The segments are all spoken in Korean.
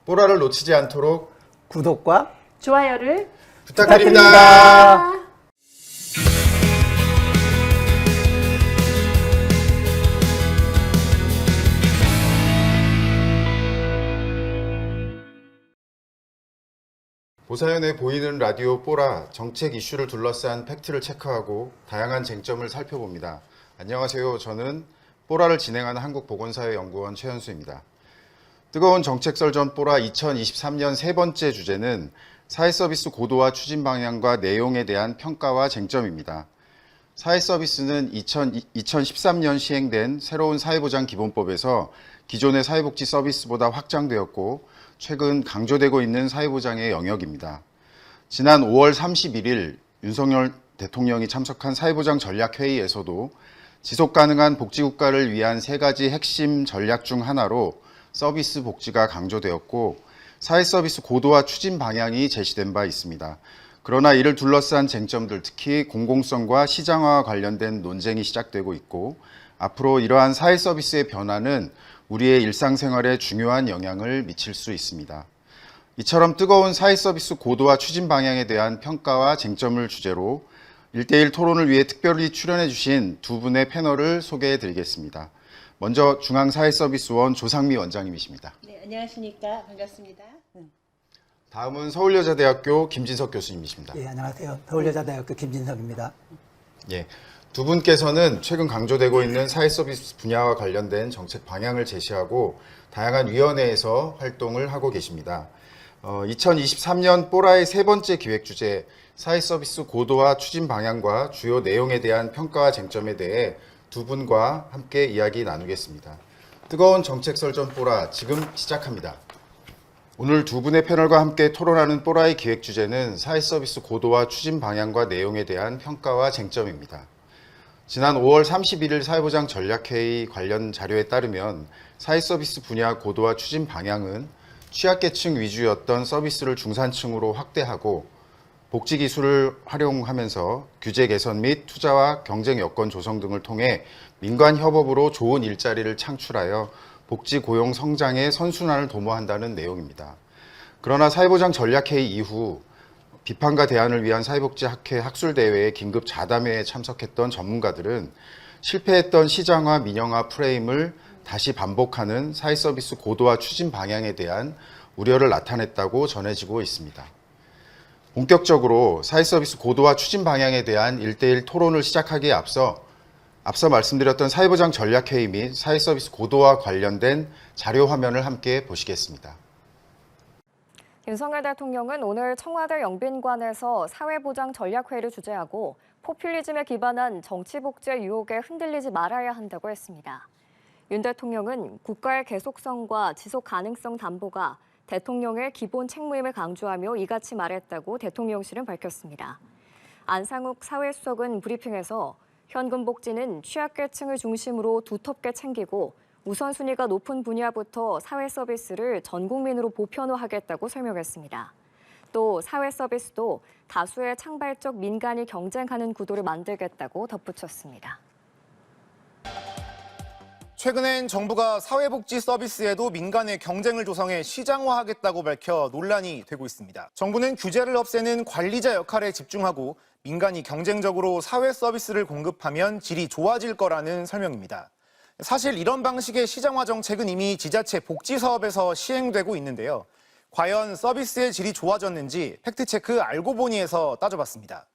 뽀라를 놓치지 않도록 구독과 좋아요를 부탁드립니다. 보사연에 보이는 라디오 뽀라, 정책 이슈를 둘러싼 팩트를 체크하고 다양한 쟁점을 살펴봅니다. 안녕하세요. 저는 뽀라를 진행하는 한국보건사회연구원 최현수입니다. 뜨거운 정책 설전 뽀라 2023년 세 번째 주제는 사회서비스 고도화 추진 방향과 내용에 대한 평가와 쟁점입니다. 사회서비스는 2013년 시행된 새로운 사회보장기본법에서 기존의 사회복지 서비스보다 확장되었고 최근 강조되고 있는 사회보장의 영역입니다. 지난 5월 31일 윤석열 대통령이 참석한 사회보장 전략회의에서도 지속가능한 복지국가를 위한 세 가지 핵심 전략 중 하나로 서비스 복지가 강조되었고 사회서비스 고도화 추진 방향이 제시된 바 있습니다. 그러나 이를 둘러싼 쟁점들, 특히 공공성과 시장화와 관련된 논쟁이 시작되고 있고 앞으로 이러한 사회서비스의 변화는 우리의 일상생활에 중요한 영향을 미칠 수 있습니다. 이처럼 뜨거운 사회서비스 고도화 추진 방향에 대한 평가와 쟁점을 주제로 1대1 토론을 위해 특별히 출연해 주신 두 분의 패널을 소개해 드리겠습니다. 먼저 중앙사회서비스원 조상미 원장님이십니다. 네, 안녕하십니까. 반갑습니다. 다음은 서울여자대학교 김진석 교수님이십니다. 예, 안녕하세요. 서울여자대학교 김진석입니다. 예, 두 분께서는 최근 강조되고 있는 사회서비스 분야와 관련된 정책 방향을 제시하고 다양한 위원회에서 활동을 하고 계십니다. 2023년 뽀라의 세 번째 기획 주제 사회서비스 고도화 추진 방향과 주요 내용에 대한 평가와 쟁점에 대해 두 분과 함께 이야기 나누겠습니다. 뜨거운 정책 설전 뽀라 지금 시작합니다. 오늘 두 분의 패널과 함께 토론하는 뽀라의 기획 주제는 사회서비스 고도화 추진 방향과 내용에 대한 평가와 쟁점입니다. 지난 5월 31일 사회보장 전략회의 관련 자료에 따르면 사회서비스 분야 고도화 추진 방향은 취약계층 위주였던 서비스를 중산층으로 확대하고 복지기술을 활용하면서 규제 개선 및 투자와 경쟁 여건 조성 등을 통해 민관 협업으로 좋은 일자리를 창출하여 복지 고용 성장의 선순환을 도모한다는 내용입니다. 그러나 사회보장 전략회의 이후 비판과 대안을 위한 사회복지학회 학술대회의 긴급 자담회에 참석했던 전문가들은 실패했던 시장화, 민영화 프레임을 다시 반복하는 사회서비스 고도화 추진 방향에 대한 우려를 나타냈다고 전해지고 있습니다. 본격적으로 사회서비스 고도화 추진 방향에 대한 1대1 토론을 시작하기에 앞서 말씀드렸던 사회보장 전략회의 및 사회서비스 고도화 관련된 자료 화면을 함께 보시겠습니다. 윤석열 대통령은 오늘 청와대 영빈관에서 사회보장 전략회의를 주재하고 포퓰리즘에 기반한 정치복지의 유혹에 흔들리지 말아야 한다고 했습니다. 윤 대통령은 국가의 계속성과 지속 가능성 담보가 대통령의 기본 책무임을 강조하며 이같이 말했다고 대통령실은 밝혔습니다. 안상욱 사회수석은 브리핑에서 현금 복지는 취약계층을 중심으로 두텁게 챙기고 우선순위가 높은 분야부터 사회 서비스를 전 국민으로 보편화하겠다고 설명했습니다. 또 사회 서비스도 다수의 창발적 민간이 경쟁하는 구도를 만들겠다고 덧붙였습니다. 최근엔 정부가 사회복지 서비스에도 민간의 경쟁을 조성해 시장화하겠다고 밝혀 논란이 되고 있습니다. 정부는 규제를 없애는 관리자 역할에 집중하고 민간이 경쟁적으로 사회 서비스를 공급하면 질이 좋아질 거라는 설명입니다. 사실 이런 방식의 시장화 정책은 이미 지자체 복지 사업에서 시행되고 있는데요. 과연 서비스의 질이 좋아졌는지 팩트체크 알고 보니에서 따져봤습니다.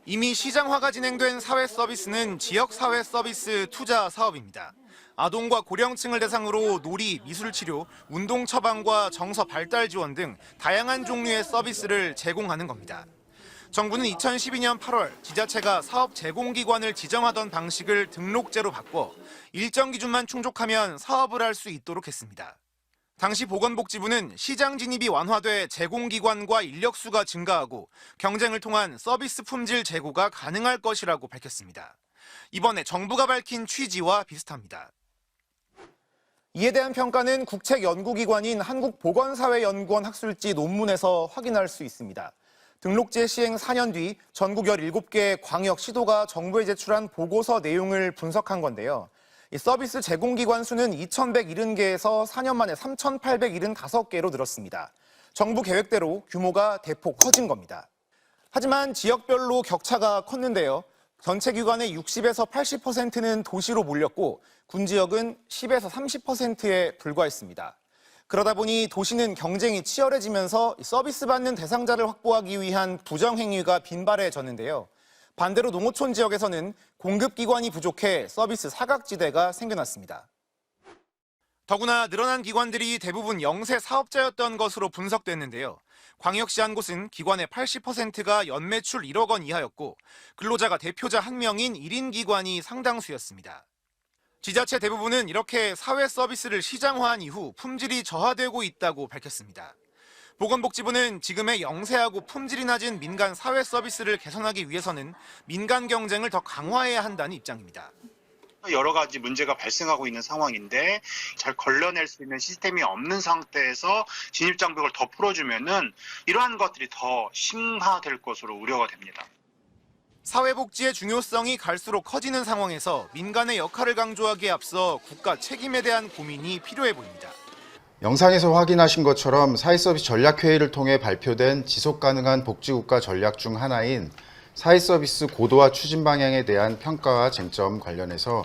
이미 시장화가 진행된 사회 서비스는 지역 사회 서비스 투자 사업입니다. 아동과 고령층을 대상으로 놀이, 미술치료, 운동 처방과 정서 발달 지원 등 다양한 종류의 서비스를 제공하는 겁니다. 정부는 2012년 8월 지자체가 사업 제공기관을 지정하던 방식을 등록제로 바꿔 일정 기준만 충족하면 사업을 할 수 있도록 했습니다. 당시 보건복지부는 시장 진입이 완화돼 제공기관과 인력수가 증가하고 경쟁을 통한 서비스 품질 제고가 가능할 것이라고 밝혔습니다. 이번에 정부가 밝힌 취지와 비슷합니다. 이에 대한 평가는 국책연구기관인 한국보건사회연구원 학술지 논문에서 확인할 수 있습니다. 등록제 시행 4년 뒤 전국 17개의 광역 시도가 정부에 제출한 보고서 내용을 분석한 건데요. 이 서비스 제공기관 수는 2,170개에서 4년 만에 3,875개로 늘었습니다. 정부 계획대로 규모가 대폭 커진 겁니다. 하지만 지역별로 격차가 컸는데요. 전체 기관의 60에서 80%는 도시로 몰렸고 군 지역은 10에서 30%에 불과했습니다. 그러다 보니 도시는 경쟁이 치열해지면서 서비스 받는 대상자를 확보하기 위한 부정행위가 빈발해졌는데요. 반대로 농어촌 지역에서는 공급기관이 부족해 서비스 사각지대가 생겨났습니다. 더구나 늘어난 기관들이 대부분 영세 사업자였던 것으로 분석됐는데요. 광역시 한 곳은 기관의 80%가 연매출 1억 원 이하였고 근로자가 대표자 1명인 1인 기관이 상당수였습니다. 지자체 대부분은 이렇게 사회 서비스를 시장화한 이후 품질이 저하되고 있다고 밝혔습니다. 보건복지부는 지금의 영세하고 품질이 낮은 민간 사회 서비스를 개선하기 위해서는 민간 경쟁을 더 강화해야 한다는 입장입니다. 여러 가지 문제가 발생하고 있는 상황인데 잘 걸러낼 수 있는 시스템이 없는 상태에서 진입장벽을 더 풀어주면은 이러한 것들이 더 심화될 것으로 우려가 됩니다. 사회복지의 중요성이 갈수록 커지는 상황에서 민간의 역할을 강조하기에 앞서 국가 책임에 대한 고민이 필요해 보입니다. 영상에서 확인하신 것처럼 사회서비스 전략회의를 통해 발표된 지속가능한 복지국가 전략 중 하나인 사회서비스 고도화 추진 방향에 대한 평가와 쟁점 관련해서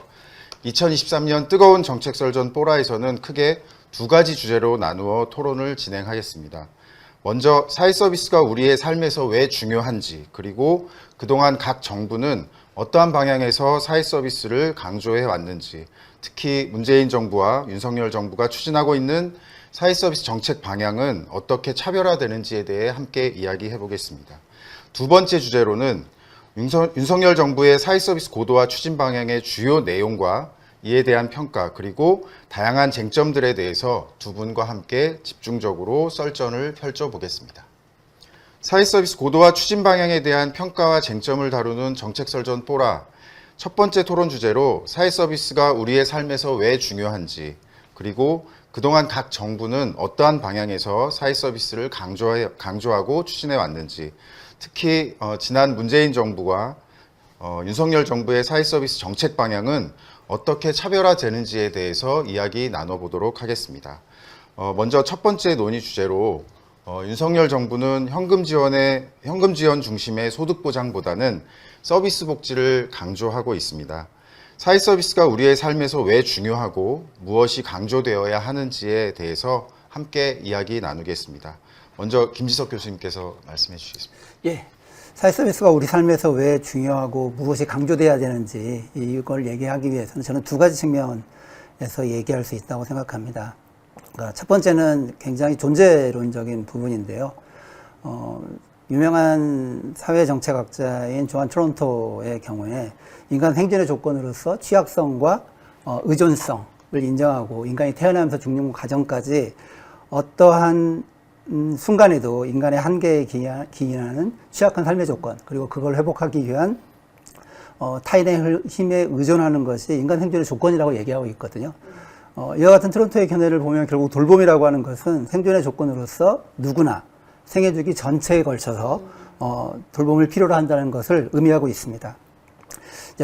2023년 뜨거운 정책설전 뽀라에서는 크게 두 가지 주제로 나누어 토론을 진행하겠습니다. 먼저 사회서비스가 우리의 삶에서 왜 중요한지, 그리고 그동안 각 정부는 어떠한 방향에서 사회서비스를 강조해 왔는지, 특히 문재인 정부와 윤석열 정부가 추진하고 있는 사회서비스 정책 방향은 어떻게 차별화되는지에 대해 함께 이야기해 보겠습니다. 두 번째 주제로는 윤석열 정부의 사회서비스 고도화 추진 방향의 주요 내용과 이에 대한 평가, 그리고 다양한 쟁점들에 대해서 두 분과 함께 집중적으로 썰전을 펼쳐보겠습니다. 사회서비스 고도화 추진 방향에 대한 평가와 쟁점을 다루는 정책설전 뽀라, 첫 번째 토론 주제로 사회서비스가 우리의 삶에서 왜 중요한지, 그리고 그동안 각 정부는 어떠한 방향에서 사회서비스를 강조하고 추진해 왔는지, 특히 지난 문재인 정부와 윤석열 정부의 사회서비스 정책 방향은 어떻게 차별화되는지에 대해서 이야기 나눠보도록 하겠습니다. 먼저 첫 번째 논의 주제로 윤석열 정부는 현금 지원 중심의 소득 보장보다는 서비스 복지를 강조하고 있습니다. 사회 서비스가 우리의 삶에서 왜 중요하고 무엇이 강조되어야 하는지에 대해서 함께 이야기 나누겠습니다. 먼저 김지석 교수님께서 말씀해 주시겠습니다. 예. 사회 서비스가 우리 삶에서 왜 중요하고 무엇이 강조돼야 되는지 이걸 얘기하기 위해서는 저는 두 가지 측면에서 얘기할 수 있다고 생각합니다. 그러니까 첫 번째는 굉장히 존재론적인 부분인데요. 유명한 사회정책학자인 조한 트론토의 경우에 인간 생존의 조건으로서 취약성과 의존성을 인정하고 인간이 태어나면서 죽는 과정까지 어떠한 순간에도 인간의 한계에 기인하는 취약한 삶의 조건, 그리고 그걸 회복하기 위한 타인의 힘에 의존하는 것이 인간 생존의 조건이라고 얘기하고 있거든요. 이와 같은 트론토의 견해를 보면 결국 돌봄이라고 하는 것은 생존의 조건으로서 누구나 생애 주기 전체에 걸쳐서 돌봄을 필요로 한다는 것을 의미하고 있습니다.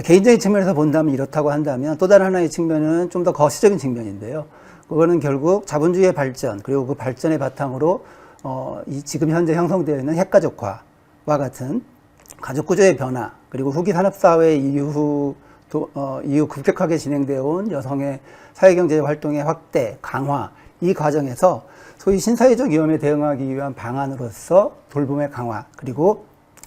개인적인 측면에서 본다면 이렇다고 한다면 또 다른 하나의 측면은 좀 더 거시적인 측면인데요. 그거는 결국 자본주의의 발전, 그리고 그 발전의 바탕으로 지금 현재 형성되어 있는 핵가족화와 같은 가족 구조의 변화, 그리고 후기 산업사회 이후 급격하게 진행되어 온 여성의 사회경제 활동의 확대, 강화, 이 과정에서 소위 신사회적 위험에 대응하기 위한 방안으로서 돌봄의 강화, 그리고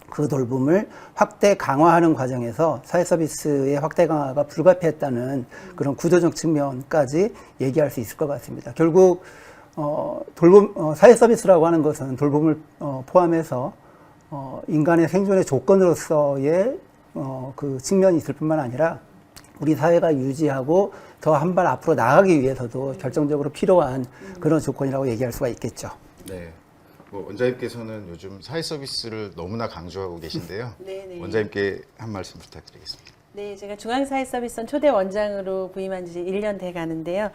그 돌봄을 확대 강화하는 과정에서 사회 서비스의 확대 강화가 불가피했다는 그런 구조적 측면까지 얘기할 수 있을 것 같습니다. 결국 사회 서비스라고 하는 것은 돌봄을 포함해서 인간의 생존의 조건으로서의 그 측면이 있을 뿐만 아니라 우리 사회가 유지하고 더 한 발 앞으로 나가기 위해서도 결정적으로 필요한 그런 조건이라고 얘기할 수가 있겠죠. 네. 원장님께서는 요즘 사회 서비스를 너무나 강조하고 계신데요. 네네. 원장님께 한 말씀 부탁드리겠습니다. 네, 제가 중앙사회서비스원 초대 원장으로 부임한 지 1년 돼 가는데요.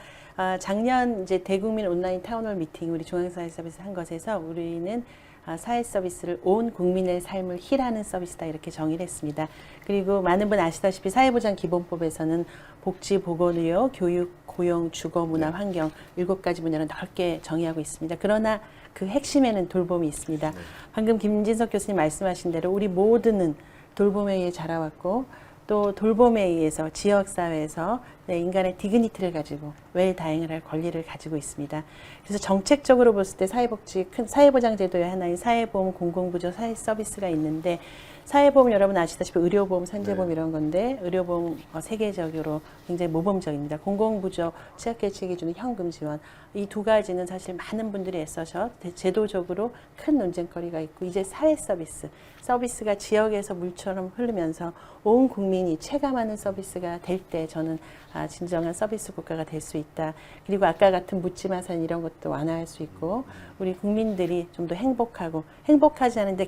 작년 이제 대국민 온라인 타운홀 미팅 우리 중앙사회서비스 한 것에서 우리는 사회 서비스를 온 국민의 삶을 힐하는 서비스다 이렇게 정의를 했습니다. 그리고 많은 분 아시다시피 사회보장기본법에서는 복지, 보건의료, 교육, 고용, 주거, 문화, 환경 7가지 분야를 넓게 정의하고 있습니다. 그러나 그 핵심에는 돌봄이 있습니다. 방금 김진석 교수님 말씀하신 대로 우리 모두는 돌봄에 의해 자라왔고 또 돌봄에 의해서 지역사회에서 인간의 디그니티를 가지고 웰다잉을 할 권리를 가지고 있습니다. 그래서 정책적으로 봤을 때 사회복지, 큰 사회보장제도의 하나인 사회보험, 공공부조, 사회서비스가 있는데 사회보험 여러분 아시다시피 의료보험, 산재보험 이런 건데 의료보험 세계적으로 굉장히 모범적입니다. 공공부조, 취약계층 기준의 현금 지원 이 2가지는 사실 많은 분들이 애써서 제도적으로 큰 논쟁거리가 있고 이제 사회서비스, 서비스가 지역에서 물처럼 흐르면서 온 국민이 체감하는 서비스가 될 때 저는 진정한 서비스 국가가 될 수 있다. 그리고 아까 같은 묻지마산 이런 것도 완화할 수 있고 우리 국민들이 좀 더 행복하고 행복하지 않은데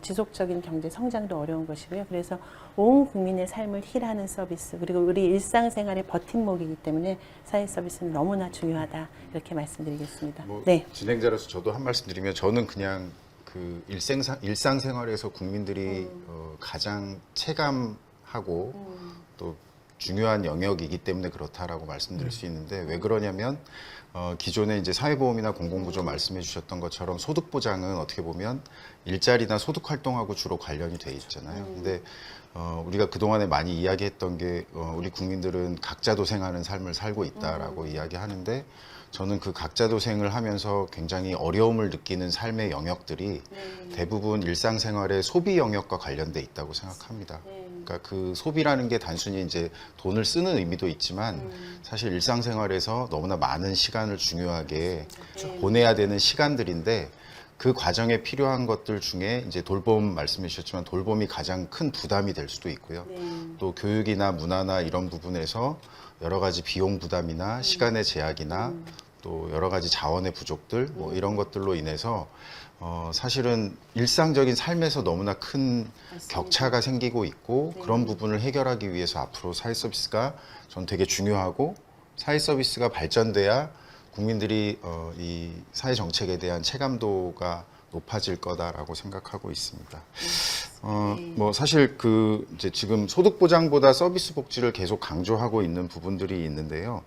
지속적인 경제 성장도 어려운 것이고요. 그래서 온 국민의 삶을 힐하는 서비스 그리고 우리 일상생활의 버팀목이기 때문에 사회 서비스는 너무나 중요하다 이렇게 말씀드리겠습니다. 네. 진행자로서 저도 한 말씀 드리면 저는 그냥 그 일상생활에서 국민들이 가장 체감하고 또 중요한 영역이기 때문에 그렇다라고 말씀드릴 수 있는데 왜 그러냐면 기존에 이제 사회보험이나 공공부조 말씀해 주셨던 것처럼 소득보장은 어떻게 보면 일자리나 소득 활동하고 주로 관련이 돼 있잖아요. 근데 우리가 그동안에 많이 이야기했던 게 우리 국민들은 각자도생하는 삶을 살고 있다라고 이야기하는데 저는 그 각자도생을 하면서 굉장히 어려움을 느끼는 삶의 영역들이 대부분 일상생활의 소비 영역과 관련돼 있다고 생각합니다. 그러니까 그 소비라는 게 단순히 이제 돈을 쓰는 의미도 있지만 사실 일상생활에서 너무나 많은 시간을 중요하게 보내야 되는 시간들인데 그 과정에 필요한 것들 중에 이제 돌봄 말씀해 주셨지만 돌봄이 가장 큰 부담이 될 수도 있고요. 또 교육이나 문화나 이런 부분에서 여러 가지 비용 부담이나 시간의 제약이나 또 여러 가지 자원의 부족들 뭐 이런 것들로 인해서 사실은 일상적인 삶에서 너무나 큰 격차가 생기고 있고 그런 부분을 해결하기 위해서 앞으로 사회 서비스가 전 되게 중요하고 사회 서비스가 발전돼야 국민들이 이 사회 정책에 대한 체감도가 높아질 거다라고 생각하고 있습니다. 뭐 사실 그 이제 지금 소득 보장보다 서비스 복지를 계속 강조하고 있는 부분들이 있는데요.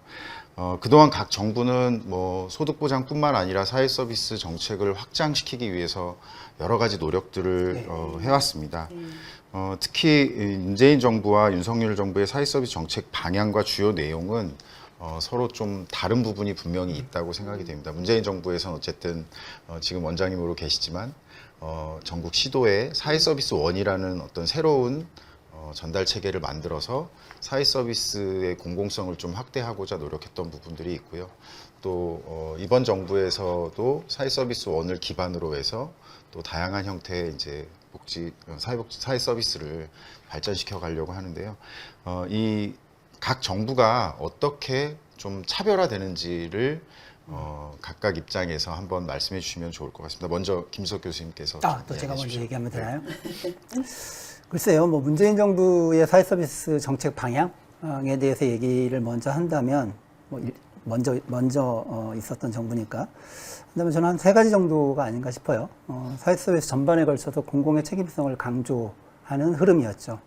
그동안 각 정부는 뭐 소득 보장뿐만 아니라 사회 서비스 정책을 확장시키기 위해서 여러 가지 노력들을 해왔습니다. 특히 문재인 정부와 윤석열 정부의 사회 서비스 정책 방향과 주요 내용은 서로 좀 다른 부분이 분명히 있다고 생각이 됩니다. 문재인 정부에서는 어쨌든 지금 원장님으로 계시지만 전국 시도에 사회 서비스 원이라는 어떤 새로운 전달 체계를 만들어서 사회 서비스의 공공성을 좀 확대하고자 노력했던 부분들이 있고요. 또 이번 정부에서도 사회 서비스 원을 기반으로 해서 또 다양한 형태의 이제 사회 서비스를 발전시켜 가려고 하는데요. 이 각 정부가 어떻게 좀 차별화되는지를 각각 입장에서 한번 말씀해 주시면 좋을 것 같습니다. 먼저 김석 교수님께서 또 제가 먼저 얘기하면 되나요? 글쎄요, 뭐 문재인 정부의 사회 서비스 정책 방향에 대해서 얘기를 먼저 한다면 뭐 먼저 있었던 정부니까 한다면 저는 한 3가지 정도가 아닌가 싶어요. 사회 서비스 전반에 걸쳐서 공공의 책임성을 강조하는 흐름이었죠.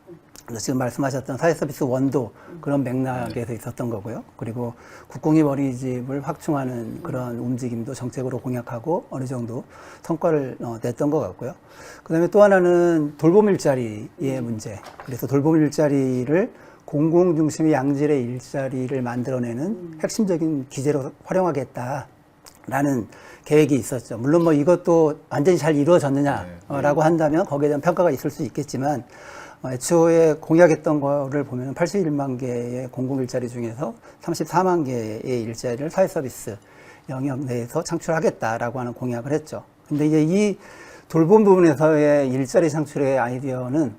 그래서 지금 말씀하셨던 사회 서비스 원도 그런 맥락에서 있었던 거고요. 그리고 국공립 어린이집을 확충하는 그런 움직임도 정책으로 공약하고 어느 정도 성과를 냈던 것 같고요. 그다음에 또 하나는 돌봄 일자리의 문제. 그래서 돌봄 일자리를 공공 중심의 양질의 일자리를 만들어내는 핵심적인 기제로 활용하겠다라는 계획이 있었죠. 물론 뭐 이것도 완전히 잘 이루어졌느냐라고 한다면 거기에 대한 평가가 있을 수 있겠지만 애초에 공약했던 거를 보면 81만 개의 공공 일자리 중에서 34만 개의 일자리를 사회 서비스 영역 내에서 창출하겠다라고 하는 공약을 했죠. 근데 이제 이 돌봄 부분에서의 일자리 창출의 아이디어는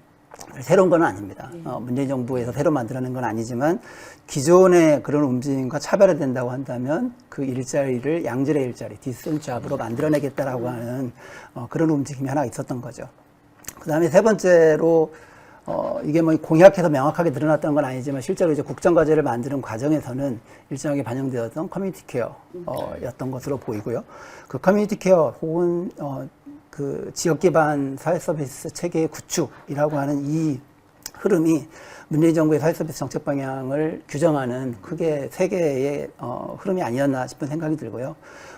새로운 건 아닙니다. 문재인 정부에서 새로 만들어낸 건 아니지만 기존의 그런 움직임과 차별화된다고 한다면 그 일자리를 양질의 일자리, 디센트 잡으로 만들어내겠다라고 하는 그런 움직임이 하나 있었던 거죠. 그 다음에 세 번째로 이게 뭐 공약해서 명확하게 드러났던 건 아니지만 실제로 이제 국정과제를 만드는 과정에서는 일정하게 반영되었던 커뮤니티 케어였던 것으로 보이고요. 그 커뮤니티 케어 혹은 그 지역 기반 사회 서비스 체계의 구축이라고 하는 이 흐름이 문재인 정부의 사회 서비스 정책 방향을 규정하는 크게 세 개의 흐름이 아니었나 싶은 생각이 들고요.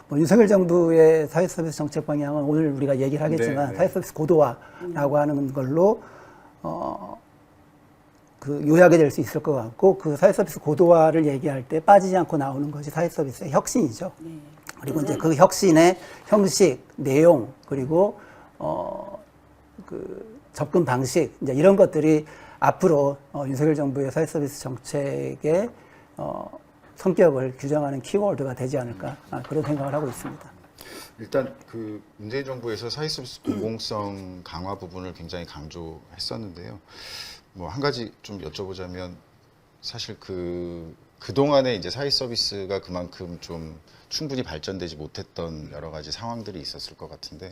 뭐 윤석열 정부의 사회 서비스 정책 방향은 오늘 우리가 얘기를 하겠지만 사회 서비스 고도화라고 하는 걸로 그 요약이 될 수 있을 것 같고, 그 사회 서비스 고도화를 얘기할 때 빠지지 않고 나오는 것이 사회 서비스의 혁신이죠. 그리고 이제 그 혁신의 형식, 내용, 그리고 그 접근 방식, 이제 이런 것들이 앞으로 윤석열 정부의 사회 서비스 정책의 성격을 규정하는 키워드가 되지 않을까, 그런 생각을 하고 있습니다. 일단 그 문재인 정부에서 사회서비스 공공성 강화 부분을 굉장히 강조했었는데요. 뭐 한 가지 좀 여쭤보자면 사실 그동안에 이제 사회서비스가 그만큼 좀 충분히 발전되지 못했던 여러 가지 상황들이 있었을 것 같은데,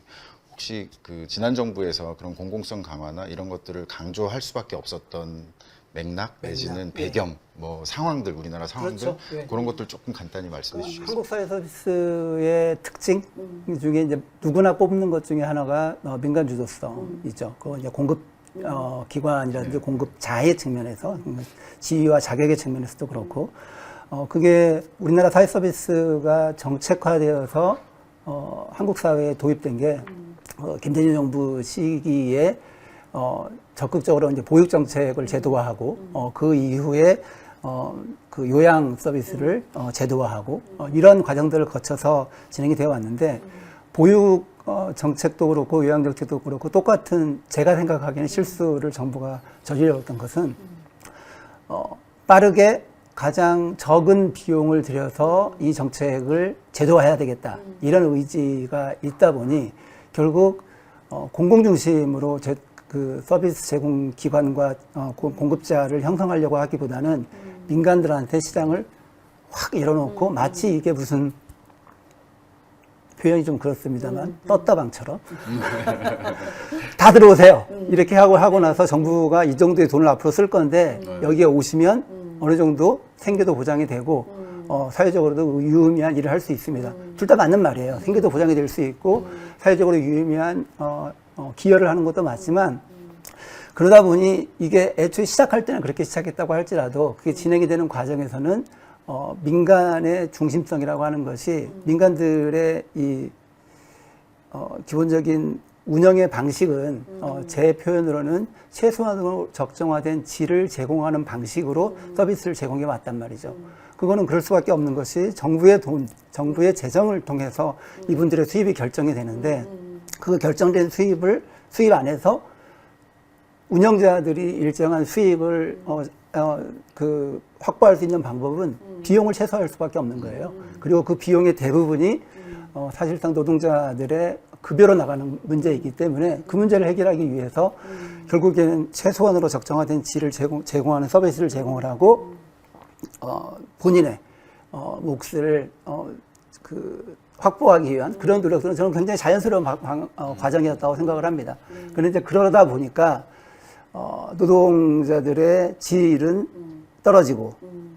혹시 그 지난 정부에서 그런 공공성 강화나 이런 것들을 강조할 수밖에 없었던 맥락 내지는 배경, 뭐 상황들, 우리나라 상황들, 그렇죠. 네. 그런 것들 조금 간단히 말씀해 주시겠어요? 한국 사회 서비스의 특징 중에 이제 누구나 뽑는 것 중에 하나가 민간 주도성이죠. 그건 이제 공급 기관이라든지 공급자의 측면에서, 지위와 자격의 측면에서도 그렇고, 그게 우리나라 사회 서비스가 정책화되어서 한국 사회에 도입된 게 김대중 정부 시기에 적극적으로 이제 보육 정책을 제도화하고 그 이후에 그 요양 서비스를 제도화하고 이런 과정들을 거쳐서 진행이 되어 왔는데, 보육 정책도 그렇고 요양 정책도 그렇고 똑같은, 제가 생각하기에는 실수를 정부가 저질렀던 것은 빠르게 가장 적은 비용을 들여서 이 정책을 제도화해야 되겠다, 이런 의지가 있다 보니 결국 공공 중심으로 그 서비스 제공 기관과 공급자를 형성하려고 하기보다는 민간들한테 시장을 확 열어놓고 마치 이게 무슨, 표현이 좀 그렇습니다만 떴다방처럼 다 들어오세요 이렇게 하고 나서 정부가 이 정도의 돈을 앞으로 쓸 건데 여기에 오시면 어느 정도 생계도 보장이 되고 사회적으로도 유의미한 일을 할 수 있습니다. 둘 다 맞는 말이에요. 생계도 보장이 될 수 있고 사회적으로 유의미한 기여를 하는 것도 맞지만, 그러다 보니 이게 애초에 시작할 때는 그렇게 시작했다고 할지라도 그게 진행이 되는 과정에서는 민간의 중심성이라고 하는 것이, 민간들의 이 기본적인 운영의 방식은 제 표현으로는 최소한으로 적정화된 질을 제공하는 방식으로 서비스를 제공해 왔단 말이죠. 그거는 그럴 수밖에 없는 것이 정부의 돈, 정부의 재정을 통해서 이분들의 수입이 결정이 되는데, 그 결정된 수입 안에서 운영자들이 일정한 수익을 확보할 수 있는 방법은 비용을 최소화할 수밖에 없는 거예요. 그리고 그 비용의 대부분이 사실상 노동자들의 급여로 나가는 문제이기 때문에 그 문제를 해결하기 위해서 결국에는 최소한으로 적정화된 질을 제공하는 서비스를 제공을 하고 본인의 몫을 확보하기 위한 그런 노력들은 저는 굉장히 자연스러운 과정이었다고 생각을 합니다. 그런데 그러다 보니까 노동자들의 질은 떨어지고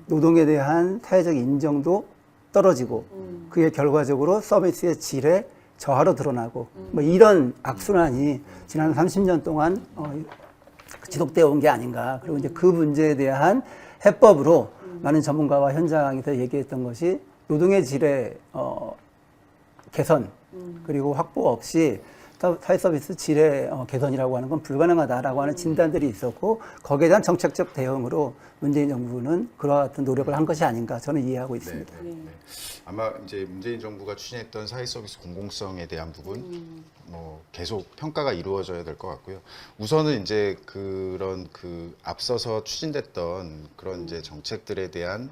노동에 대한 사회적 인정도 떨어지고 그게 결과적으로 서비스의 질에 저하로 드러나고 뭐 이런 악순환이 지난 30년 동안 지속되어 온 게 아닌가. 그리고 이제 그 문제에 대한 해법으로 많은 전문가와 현장에서 얘기했던 것이 노동의 질의 개선 그리고 확보 없이 사회 서비스 질의 개선이라고 하는 건 불가능하다라고 하는 진단들이 있었고, 거기에 대한 정책적 대응으로 문재인 정부는 그와 같은 노력을 한 것이 아닌가 저는 이해하고 있습니다. 네. 아마 이제 문재인 정부가 추진했던 사회 서비스 공공성에 대한 부분 뭐 계속 평가가 이루어져야 될 것 같고요. 우선은 이제 그런 앞서서 추진됐던 그런 이제 정책들에 대한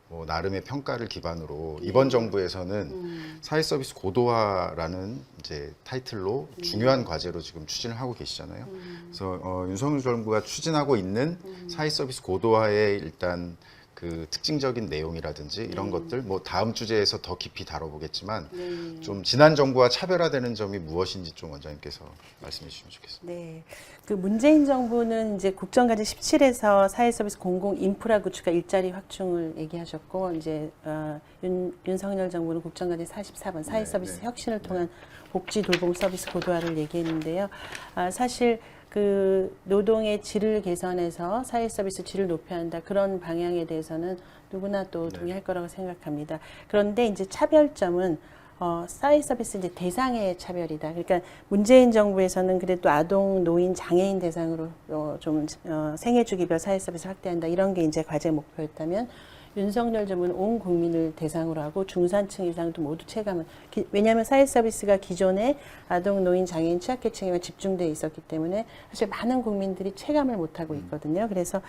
뭐 나름의 평가를 기반으로 이번 정부에서는 사회 서비스 고도화라는 이제 타이틀로 중요한 과제로 지금 추진을 하고 계시잖아요. 그래서 윤석열 정부가 추진하고 있는 사회 서비스 고도화의 일단 그 특징적인 내용이라든지 이런 것들 뭐 다음 주제에서 더 깊이 다뤄보겠지만 좀 지난 정부와 차별화되는 점이 무엇인지 좀 원장님께서 말씀해 주시면 좋겠습니다. 네. 그 문재인 정부는 이제 국정과제 17에서 사회서비스 공공 인프라 구축과 일자리 확충을 얘기하셨고, 이제 윤석열 정부는 국정과제 44번 사회서비스 혁신을 통한 복지 돌봄 서비스 고도화를 얘기했는데요. 사실 그 노동의 질을 개선해서 사회 서비스 질을 높여야 한다. 그런 방향에 대해서는 누구나 또 동의할 거라고 생각합니다. 그런데 이제 차별점은 사회 서비스 이제 대상의 차별이다. 그러니까 문재인 정부에서는 그래도 아동, 노인, 장애인 대상으로 좀 생애주기별 사회 서비스 확대한다. 이런 게 이제 과제 목표였다면 윤석열 정부는 온 국민을 대상으로 하고 중산층 이상도 모두 체감을. 왜냐하면 사회 서비스가 기존에 아동, 노인, 장애인, 취약계층에만 집중되어 있었기 때문에 사실 많은 국민들이 체감을 못하고 있거든요. 그래서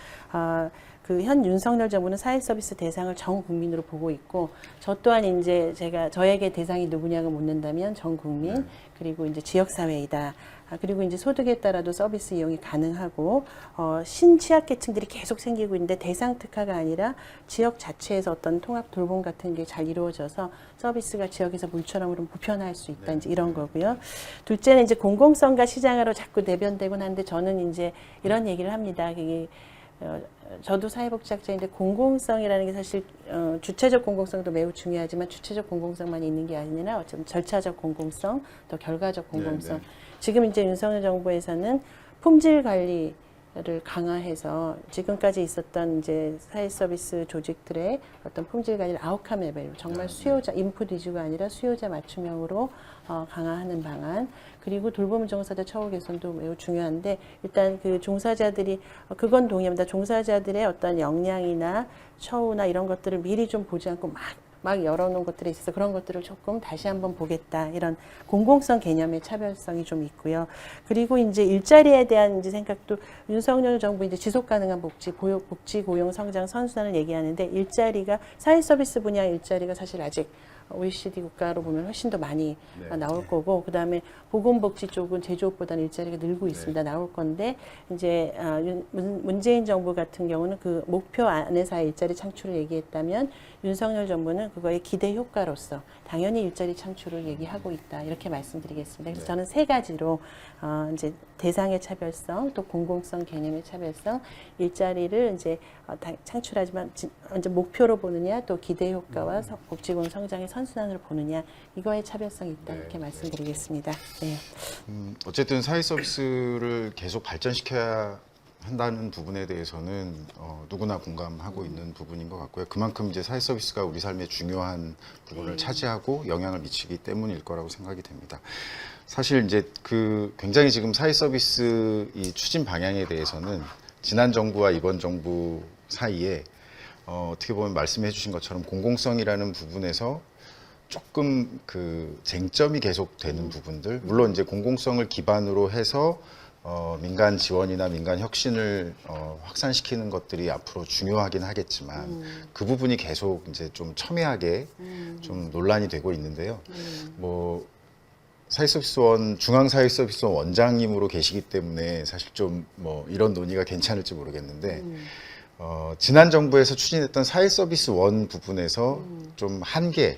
그 현 윤석열 정부는 사회 서비스 대상을 전 국민으로 보고 있고, 저 또한 이제 저에게 대상이 누구냐고 묻는다면 전 국민, 그리고 이제 지역 사회이다. 그리고 이제 소득에 따라도 서비스 이용이 가능하고, 신취약계층들이 계속 생기고 있는데 대상 특화가 아니라 지역 자체에서 어떤 통합 돌봄 같은 게 잘 이루어져서 서비스가 지역에서 물처럼 보편화할 수 있다. 이제 이런 거고요. 둘째는 이제 공공성과 시장으로 자꾸 내변되곤 하는데, 저는 이제 이런 얘기를 합니다. 그게 저도 사회복지학자인데 공공성이라는 게 사실 주체적 공공성도 매우 중요하지만 주체적 공공성만 있는 게 아니라 어쩌면 절차적 공공성, 또 결과적 공공성. 지금 이제 윤석열 정부에서는 품질 관리를 강화해서 지금까지 있었던 이제 사회 서비스 조직들의 어떤 품질 관리를 아웃컴 레벨로 정말 수요자 인풋 위주가 아니라 수요자 맞춤형으로 강화하는 방안, 그리고 돌봄 종사자 처우 개선도 매우 중요한데, 일단 그 종사자들이 그건 동의합니다. 종사자들의 어떤 역량이나 처우나 이런 것들을 미리 좀 보지 않고 막 열어놓은 것들이 있어서 그런 것들을 조금 다시 한번 보겠다. 이런 공공성 개념의 차별성이 좀 있고요. 그리고 이제 일자리에 대한 이제 생각도 윤석열 정부 이제 지속 가능한 복지, 고용 성장 선순환을 얘기하는데, 일자리가 사회 서비스 분야 일자리가 사실 아직 OECD 국가로 보면 훨씬 더 많이 나올 거고, 그다음에 보건복지 쪽은 제조업보다는 일자리가 늘고 있습니다. 나올 건데, 이제 문재인 정부 같은 경우는 그 목표 안에서의 일자리 창출을 얘기했다면, 윤석열 정부는 그거의 기대 효과로서 당연히 일자리 창출을 얘기하고 있다. 이렇게 말씀드리겠습니다. 그래서 저는 세 가지로 이제 대상의 차별성, 또 공공성 개념의 차별성, 일자리를 이제 창출하지만 이제 목표로 보느냐, 또 기대 효과와 복지공 성장의 선순환으로 보느냐, 이거의 차별성이 있다. 이렇게 말씀드리겠습니다. 네. 어쨌든 사회 서비스를 계속 발전시켜야 한다는 부분에 대해서는 누구나 공감하고 있는 부분인 것 같고요. 그만큼 이제 사회 서비스가 우리 삶에 중요한 부분을 차지하고 영향을 미치기 때문일 거라고 생각이 됩니다. 사실 이제 그 굉장히 지금 사회 서비스 이 추진 방향에 대해서는 지난 정부와 이번 정부 사이에 어떻게 보면 말씀해 주신 것처럼 공공성이라는 부분에서 조금 그 쟁점이 계속 되는 부분들, 물론 이제 공공성을 기반으로 해서 민간 지원이나 민간 혁신을 확산시키는 것들이 앞으로 중요하긴 하겠지만 그 부분이 계속 이제 좀 첨예하게 좀 논란이 되고 있는데요. 뭐 사회서비스원, 중앙사회서비스원 원장님으로 계시기 때문에 사실 좀 뭐 이런 논의가 괜찮을지 모르겠는데, 지난 정부에서 추진했던 사회서비스원 부분에서 좀 한계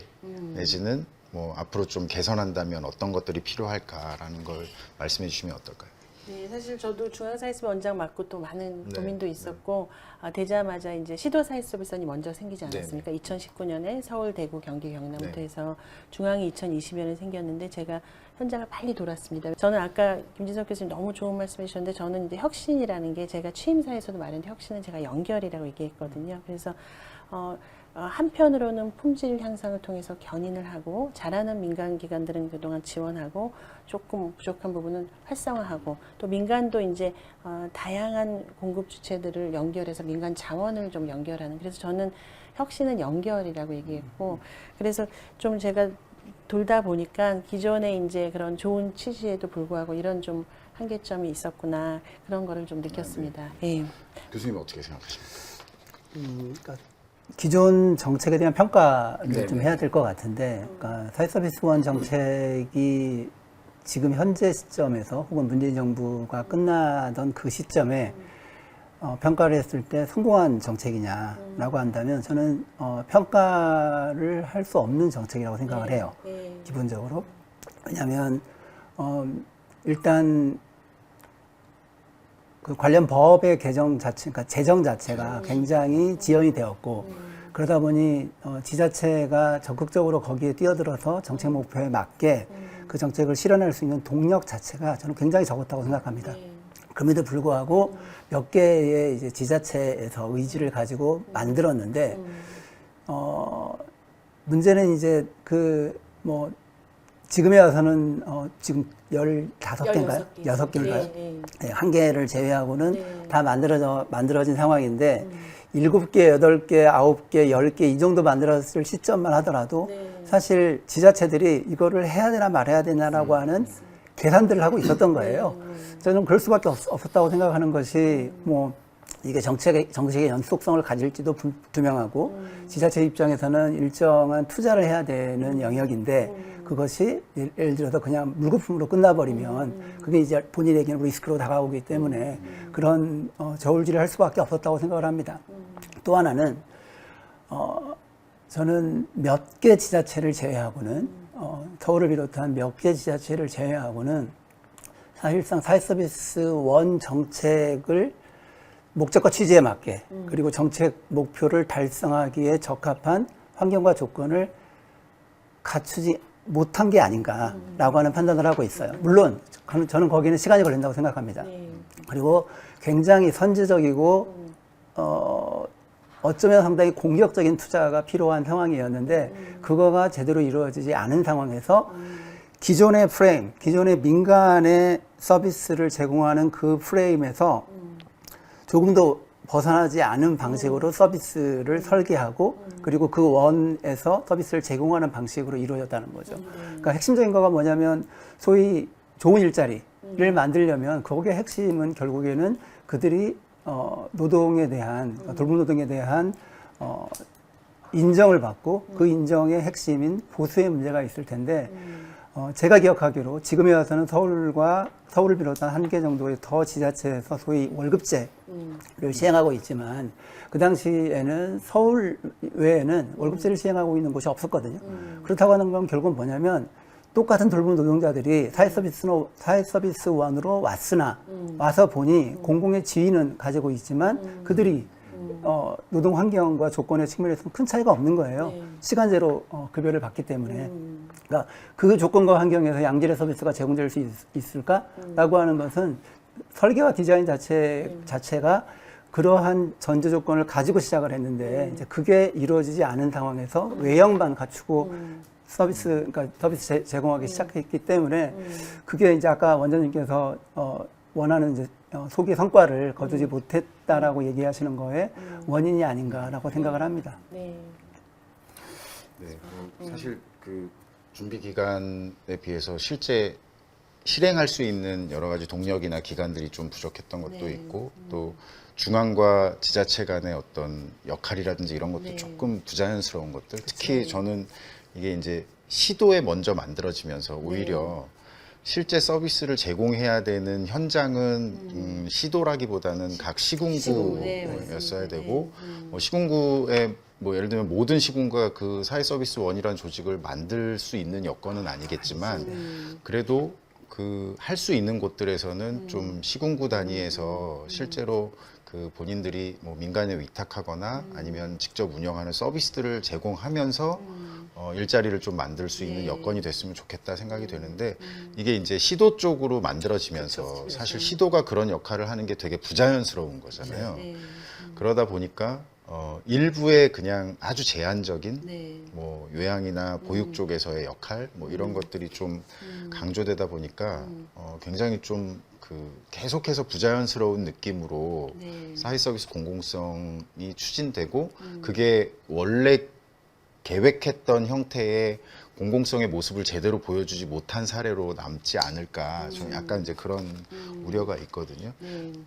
내지는 뭐 앞으로 좀 개선한다면 어떤 것들이 필요할까라는 걸 말씀해 주시면 어떨까요? 네, 사실 저도 중앙사회서비스 원장 맡고 또 많은 고민도 있었고, 되자마자 이제 시도사회서비스원이 먼저 생기지 않았습니까? 2019년에 서울, 대구, 경기, 경남부터 해서 중앙이 2020년에 생겼는데, 제가 현장을 빨리 돌았습니다. 저는 아까 김진석 교수님 너무 좋은 말씀 해주셨는데, 저는 이제 혁신이라는 게 제가 취임사에서도 말했는데, 혁신은 제가 연결이라고 얘기했거든요. 그래서 한편으로는 품질 향상을 통해서 견인을 하고, 잘하는 민간 기관들은 그동안 지원하고, 조금 부족한 부분은 활성화하고, 또 민간도 이제 다양한 공급 주체들을 연결해서 민간 자원을 좀 연결하는, 그래서 저는 혁신은 연결이라고 얘기했고, 그래서 좀 제가 돌다 보니까 기존에 이제 그런 좋은 취지에도 불구하고 이런 좀 한계점이 있었구나, 그런 거를 좀 느꼈습니다. 네. 교수님 어떻게 생각하십니까? 그러니까 기존 정책에 대한 평가를 좀 해야 될 것 같은데, 그러니까 사회서비스원 정책이 지금 현재 시점에서 혹은 문재인 정부가 끝나던 그 시점에 평가를 했을 때 성공한 정책이냐라고 한다면 저는 평가를 할 수 없는 정책이라고 생각을 해요. 네. 기본적으로. 왜냐하면 일단 그 관련 법의 개정 자체, 그러니까 제정 자체가 굉장히 지연이 되었고 그러다 보니 지자체가 적극적으로 거기에 뛰어들어서 정책 목표에 맞게 그 정책을 실현할 수 있는 동력 자체가 저는 굉장히 적었다고 생각합니다. 그럼에도 불구하고 몇 개의 이제 지자체에서 의지를 가지고 만들었는데 문제는 이제 지금에 와서는 지금 15개인가요? 6개인가요? 네, 한 개를 제외하고는 다 만들어진 상황인데 7개, 8개, 9개, 10개 이 정도 만들었을 시점만 하더라도 사실 지자체들이 이거를 해야 되나 말아야 되나라고 하는 계산들을 하고 있었던 거예요. 저는 그럴 수밖에 없었다고 생각하는 것이 이게 정책의 연속성을 가질지도 불투명하고 지자체 입장에서는 일정한 투자를 해야 되는 영역인데 그것이 예를 들어서 그냥 물거품으로 끝나버리면 그게 이제 본인에게는 리스크로 다가오기 때문에 그런 저울질을 할 수밖에 없었다고 생각을 합니다. 또 하나는 저는 몇 개 지자체를 제외하고는 서울을 비롯한 몇 개 지자체를 제외하고는 사실상 사회서비스 원 정책을 목적과 취지에 맞게 그리고 정책 목표를 달성하기에 적합한 환경과 조건을 갖추지 못한 게 아닌가라고 하는 판단을 하고 있어요. 물론 저는 거기는 시간이 걸린다고 생각합니다. 그리고 굉장히 선제적이고 어쩌면 상당히 공격적인 투자가 필요한 상황이었는데 그거가 제대로 이루어지지 않은 상황에서 기존의 프레임, 기존의 민간의 서비스를 제공하는 그 프레임에서 조금 더 벗어나지 않은 방식으로 서비스를 설계하고 그리고 그 원에서 서비스를 제공하는 방식으로 이루어졌다는 거죠. 그러니까 핵심적인 거가 뭐냐면 소위 좋은 일자리를 만들려면 거기에 핵심은 결국에는 그들이 노동에 대한 돌봄 노동에 대한 인정을 받고 그 인정의 핵심인 보수의 문제가 있을 텐데 제가 기억하기로 지금에 와서는 서울을 비롯한 한 개 정도의 더 지자체에서 소위 월급제를 시행하고 있지만 그 당시에는 서울 외에는 월급제를 시행하고 있는 곳이 없었거든요. 그렇다고 하는 건 결국은 뭐냐면 똑같은 돌봄 노동자들이 사회서비스원으로 왔으나 와서 보니 공공의 지위는 가지고 있지만 그들이 노동 환경과 조건의 측면에서는 큰 차이가 없는 거예요. 시간제로 급여를 받기 때문에. 그러니까 그 조건과 환경에서 양질의 서비스가 제공될 수 있을까라고 하는 것은 설계와 디자인 자체가 그러한 전제 조건을 가지고 시작을 했는데 이제 그게 이루어지지 않은 상황에서 외형만 갖추고 서비스 제공하기 시작했기 때문에 그게 이제 아까 원장님께서 원하는 이제 소기 성과를 거두지 못했다라고 얘기하시는 거에 원인이 아닌가라고 생각을 합니다. 네, 사실 그 준비 기간에 비해서 실제 실행할 수 있는 여러 가지 동력이나 기관들이 좀 부족했던 것도 있고 또 중앙과 지자체 간의 어떤 역할이라든지 이런 것도 조금 부자연스러운 것들. 특히 저는 이게 이제 시도에 먼저 만들어지면서 오히려 실제 서비스를 제공해야 되는 현장은 시도라기보다는 각 시군구였어야 되고 시군구에 예를 들면 모든 시군구가 그 사회서비스원이라는 조직을 만들 수 있는 여건은 아니겠지만 그래도 그 할 수 있는 곳들에서는 좀 시군구 단위에서 실제로 그 본인들이 민간에 위탁하거나 아니면 직접 운영하는 서비스들을 제공하면서 일자리를 좀 만들 수 있는 여건이 됐으면 좋겠다 생각이 되는데 이게 이제 시도 쪽으로 만들어지면서 사실 시도가 그런 역할을 하는 게 되게 부자연스러운 거잖아요. 그러다 보니까 일부의 그냥 아주 제한적인 요양이나 보육 쪽에서의 역할 이런 것들이 좀 강조되다 보니까 굉장히 좀 계속해서 부자연스러운 느낌으로 사회서비스 공공성이 추진되고 그게 원래 계획했던 형태의 공공성의 모습을 제대로 보여주지 못한 사례로 남지 않을까 좀 약간 이제 그런 우려가 있거든요.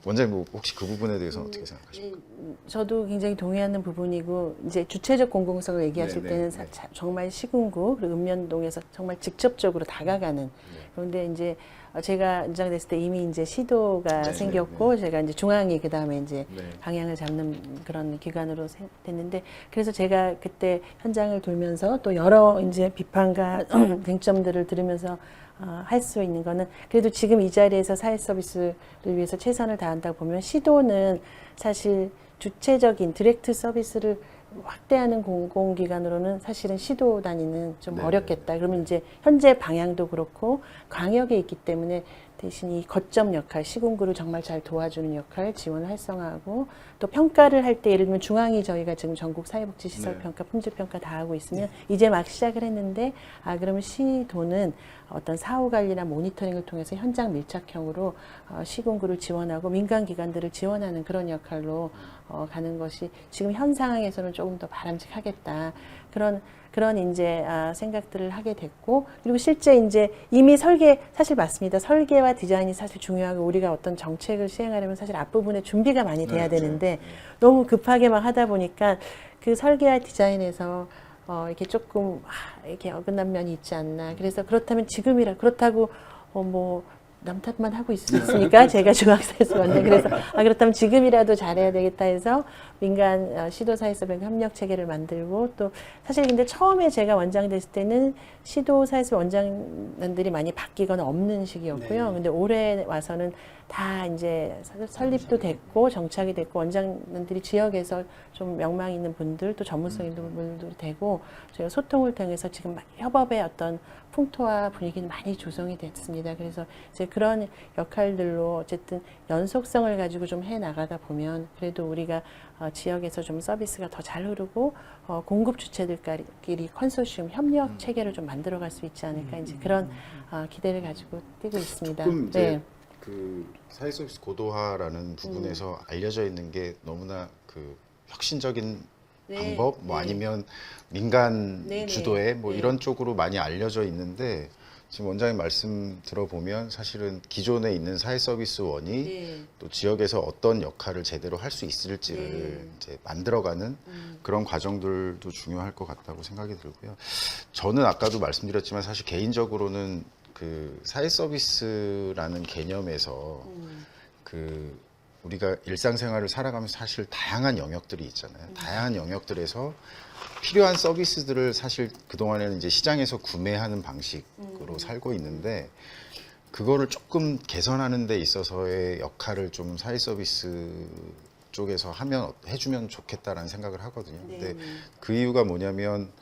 원장님 뭐 혹시 그 부분에 대해서는 어떻게 생각하십니까? 저도 굉장히 동의하는 부분이고 이제 주체적 공공성을 얘기하실 네, 때는 네, 네. 정말 시군구 그리고 읍면동에서 정말 직접적으로 다가가는 그런데 이제 제가 연장됐을 때 이미 이제 시도가 네, 생겼고 제가 이제 중앙이 그 다음에 이제 네. 방향을 잡는 그런 기관으로 됐는데 그래서 제가 그때 현장을 돌면서 또 여러 이제 비판과 쟁점들을 들으면서 할 수 있는 거는 그래도 지금 이 자리에서 사회 서비스를 위해서 최선을 다한다고 보면 시도는 사실 주체적인 디렉트 서비스를 확대하는 공공기관으로는 사실은 시도 단위는 좀 네. 어렵겠다. 그러면 이제 현재 방향도 그렇고 광역에 있기 때문에 대신 이 거점 역할, 시군구를 정말 잘 도와주는 역할, 지원 활성화하고 또 평가를 할 때 예를 들면 중앙이 저희가 지금 전국 사회복지시설 네. 평가, 품질평가 다 하고 있으면 이제 막 시작을 했는데 그러면 시도는 어떤 사후 관리나 모니터링을 통해서 현장 밀착형으로 시군구를 지원하고 민간 기관들을 지원하는 그런 역할로 가는 것이 지금 현 상황에서는 조금 더 바람직하겠다. 그런 이제 생각들을 하게 됐고 그리고 실제 이제 이미 사실 맞습니다. 설계와 디자인이 사실 중요하고 우리가 어떤 정책을 시행하려면 사실 앞부분에 준비가 많이 돼야 되는데 너무 급하게 막 하다 보니까 그 설계와 디자인에서 이렇게 조금 이렇게 어긋난 면이 있지 않나. 그래서 그렇다면 그렇다고 뭐 남 탓만 하고 있을 수 있으니까 제가 중앙사에서 왔는데 그래서 그렇다면 지금이라도 잘해야 되겠다 해서 민간 시도사회섭 협력 체계를 만들고 또 사실 근데 처음에 제가 원장 됐을 때는 시도사회섭 원장들이 많이 바뀌거나 없는 시기였고요. 근데 올해 와서는 다 이제 설립도 됐고 정착이 됐고 원장들이 지역에서 좀 명망 있는 분들 또 전문성 있는 분들도 되고 저희가 소통을 통해서 지금 협업의 어떤 풍토와 분위기는 많이 조성이 됐습니다. 그래서 이제 그런 역할들로 어쨌든 연속성을 가지고 좀 해 나가다 보면 그래도 우리가 지역에서 좀 서비스가 더 잘 흐르고 공급 주체들끼리 컨소시엄 협력 체계를 좀 만들어갈 수 있지 않을까 이제 그런 기대를 가지고 뛰고 있습니다. 조금 이제 그 사회 서비스 고도화라는 부분에서 알려져 있는 게 너무나 그 혁신적인 방법 뭐 아니면 민간 주도의 뭐 이런 쪽으로 많이 알려져 있는데 지금 원장님 말씀 들어보면 사실은 기존에 있는 사회 서비스원이 또 지역에서 어떤 역할을 제대로 할 수 있을지를 이제 만들어가는 그런 과정들도 중요할 것 같다고 생각이 들고요. 저는 아까도 말씀드렸지만 사실 개인적으로는 그 사회 서비스라는 개념에서 그 우리가 일상생활을 살아가면서 사실 다양한 영역들이 있잖아요. 다양한 영역들에서 필요한 서비스들을 사실 그동안에는 이제 시장에서 구매하는 방식으로 살고 있는데 그거를 조금 개선하는 데 있어서의 역할을 좀 사회 서비스 쪽에서 해주면 좋겠다라는 생각을 하거든요. 근데 그 이유가 뭐냐면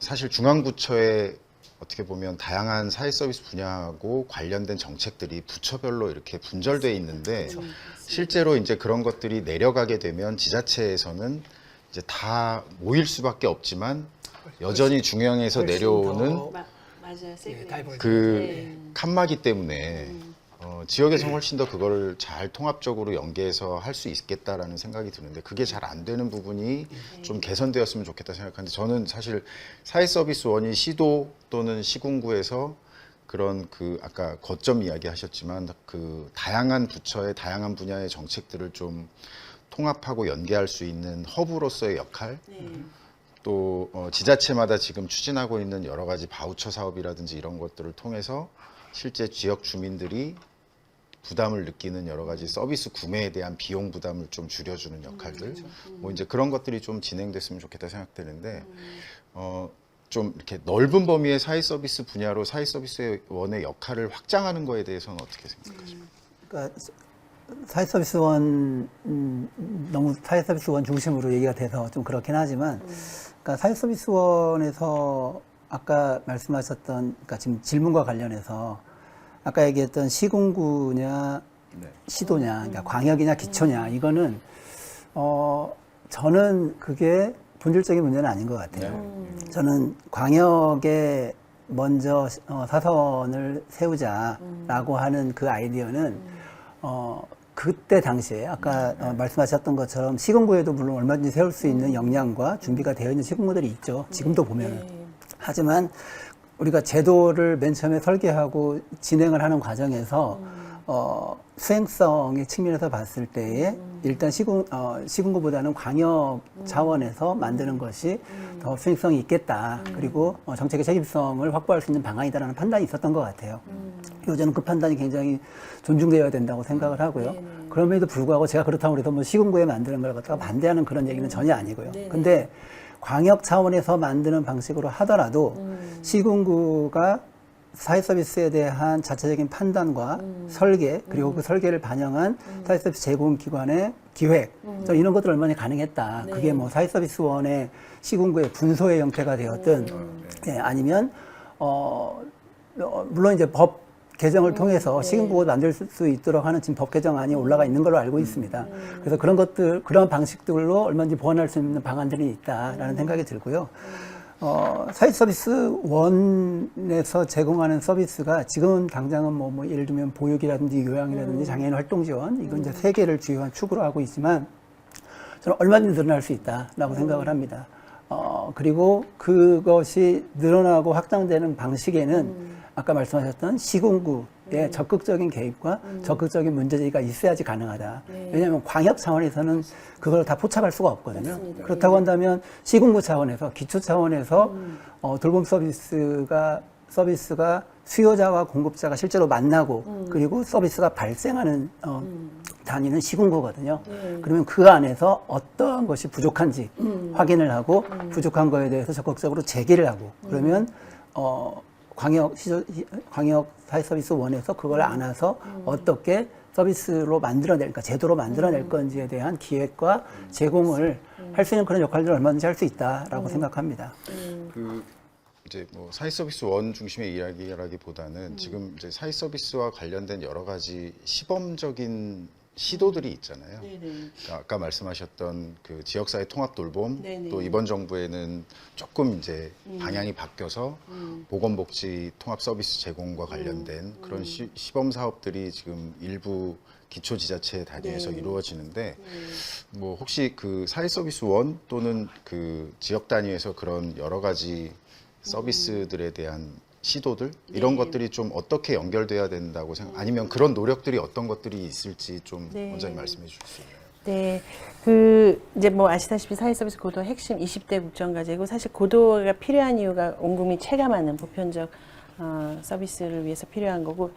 사실 중앙부처의 어떻게 보면 다양한 사회 서비스 분야하고 관련된 정책들이 부처별로 이렇게 분절돼 있는데 실제로 이제 그런 것들이 내려가게 되면 지자체에서는 이제 다 모일 수밖에 없지만 여전히 중앙에서 내려오는 맞아요. 그 칸막이 때문에 지역에서 훨씬 더 그거를 잘 통합적으로 연계해서 할 수 있겠다라는 생각이 드는데 그게 잘 안 되는 부분이 좀 개선되었으면 좋겠다 생각하는데 저는 사실 사회 서비스원이 시도 또는 시군구에서 그런 그 아까 거점 이야기 하셨지만 그 다양한 부처의 다양한 분야의 정책들을 좀 통합하고 연계할 수 있는 허브로서의 역할 또 지자체마다 지금 추진하고 있는 여러 가지 바우처 사업이라든지 이런 것들을 통해서 실제 지역 주민들이 부담을 느끼는 여러 가지 서비스 구매에 대한 비용 부담을 좀 줄여주는 역할들 뭐 이제 그런 것들이 좀 진행됐으면 좋겠다 생각되는데 좀 이렇게 넓은 범위의 사회 서비스 분야로 사회 서비스원의 역할을 확장하는 거에 대해서는 어떻게 생각하십니까? 그러니까 사회 서비스원 너무 사회 서비스원 중심으로 얘기가 돼서 좀 그렇긴 하지만 그러니까 사회 서비스원에서 아까 말씀하셨던 그러니까 지금 질문과 관련해서 아까 얘기했던 시군구냐 시도냐 그러니까 광역이냐 기초냐 이거는 저는 그게 본질적인 문제는 아닌 것 같아요. 저는 광역에 먼저 사선을 세우자라고 하는 그 아이디어는 그때 당시에 아까 말씀하셨던 것처럼 시군구에도 물론 얼마든지 세울 수 있는 역량과 준비가 되어 있는 시군구들이 있죠. 지금도 보면은. 하지만 우리가 제도를 맨 처음에 설계하고 진행을 하는 과정에서 수행성의 측면에서 봤을 때에 일단 시군구보다는 광역 차원에서 만드는 것이 더 수행성이 있겠다. 그리고 정책의 책임성을 확보할 수 있는 방안이다라는 판단이 있었던 것 같아요. 그리고 저는 그 판단이 굉장히 존중되어야 된다고 생각을 하고요. 그럼에도 불구하고 제가 그렇다고 해서 뭐 시군구에 만드는 걸 갖다가 반대하는 그런 얘기는 전혀 아니고요. 근데 광역 차원에서 만드는 방식으로 하더라도 시군구가 사회 서비스에 대한 자체적인 판단과 설계, 그리고 그 설계를 반영한 사회 서비스 제공 기관의 기획, 이런 것들 얼마나 가능했다. 그게 뭐 사회 서비스원의 시군구의 분소의 형태가 되었든, 예, 아니면 물론 이제 법 개정을 통해서 시군구를 만들 수 있도록 하는 지금 법 개정안이 올라가 있는 걸로 알고 있습니다. 그래서 그런 것들, 그런 방식들로 얼마든지 보완할 수 있는 방안들이 있다라는 생각이 들고요. 사회 서비스 원에서 제공하는 서비스가 지금은 당장은 뭐 예를 들면 보육이라든지 요양이라든지 장애인 활동 지원, 이건 이제 세 개를 주요한 축으로 하고 있지만 저는 얼마든지 늘어날 수 있다라고 생각을 합니다. 그리고 그것이 늘어나고 확장되는 방식에는 아까 말씀하셨던 시군구의 적극적인 개입과 적극적인 문제제기가 있어야지 가능하다. 왜냐하면 광역 차원에서는 그걸 다 포착할 수가 없거든요. 맞습니다. 그렇다고 한다면 시군구 차원에서, 기초 차원에서 돌봄 서비스가 수요자와 공급자가 실제로 만나고 그리고 서비스가 발생하는 단위는 시군구거든요. 그러면 그 안에서 어떤 것이 부족한지 확인을 하고 부족한 거에 대해서 적극적으로 제기를 하고 그러면 광역 사회서비스 원에서 그걸 안아서 어떻게 서비스로 만들어낼, 그러니까 제도로 만들어낼 건지에 대한 기획과 제공을 할 수 있는 그런 역할들을 얼마든지 할 수 있다라고 생각합니다. 이제 뭐 사회 서비스 원 중심의 이야기라기보다는 지금 이제 사회 서비스와 관련된 여러 가지 시범적인 시도들이 있잖아요. 그러니까 아까 말씀하셨던 그 지역사회 통합 돌봄, 또 이번 정부에는 조금 이제 방향이 바뀌어서 보건복지 통합 서비스 제공과 관련된 그런 시범 사업들이 지금 일부 기초지자체 단위에서 이루어지는데 뭐 혹시 그 사회 서비스 원 또는 그 지역 단위에서 그런 여러 가지 서비스들에 대한 시도들 이런 것들이 좀 어떻게 연결돼야 된다고 아니면 그런 노력들이 어떤 것들이 있을지 좀 원장님 말씀해 주실 수 있나요? 네, 이제 뭐 아시다시피 사회서비스 고도화 핵심 20대 국정과제고 사실 고도화가 필요한 이유가 온 국민 체감하는 보편적 서비스를 위해서 필요한 거고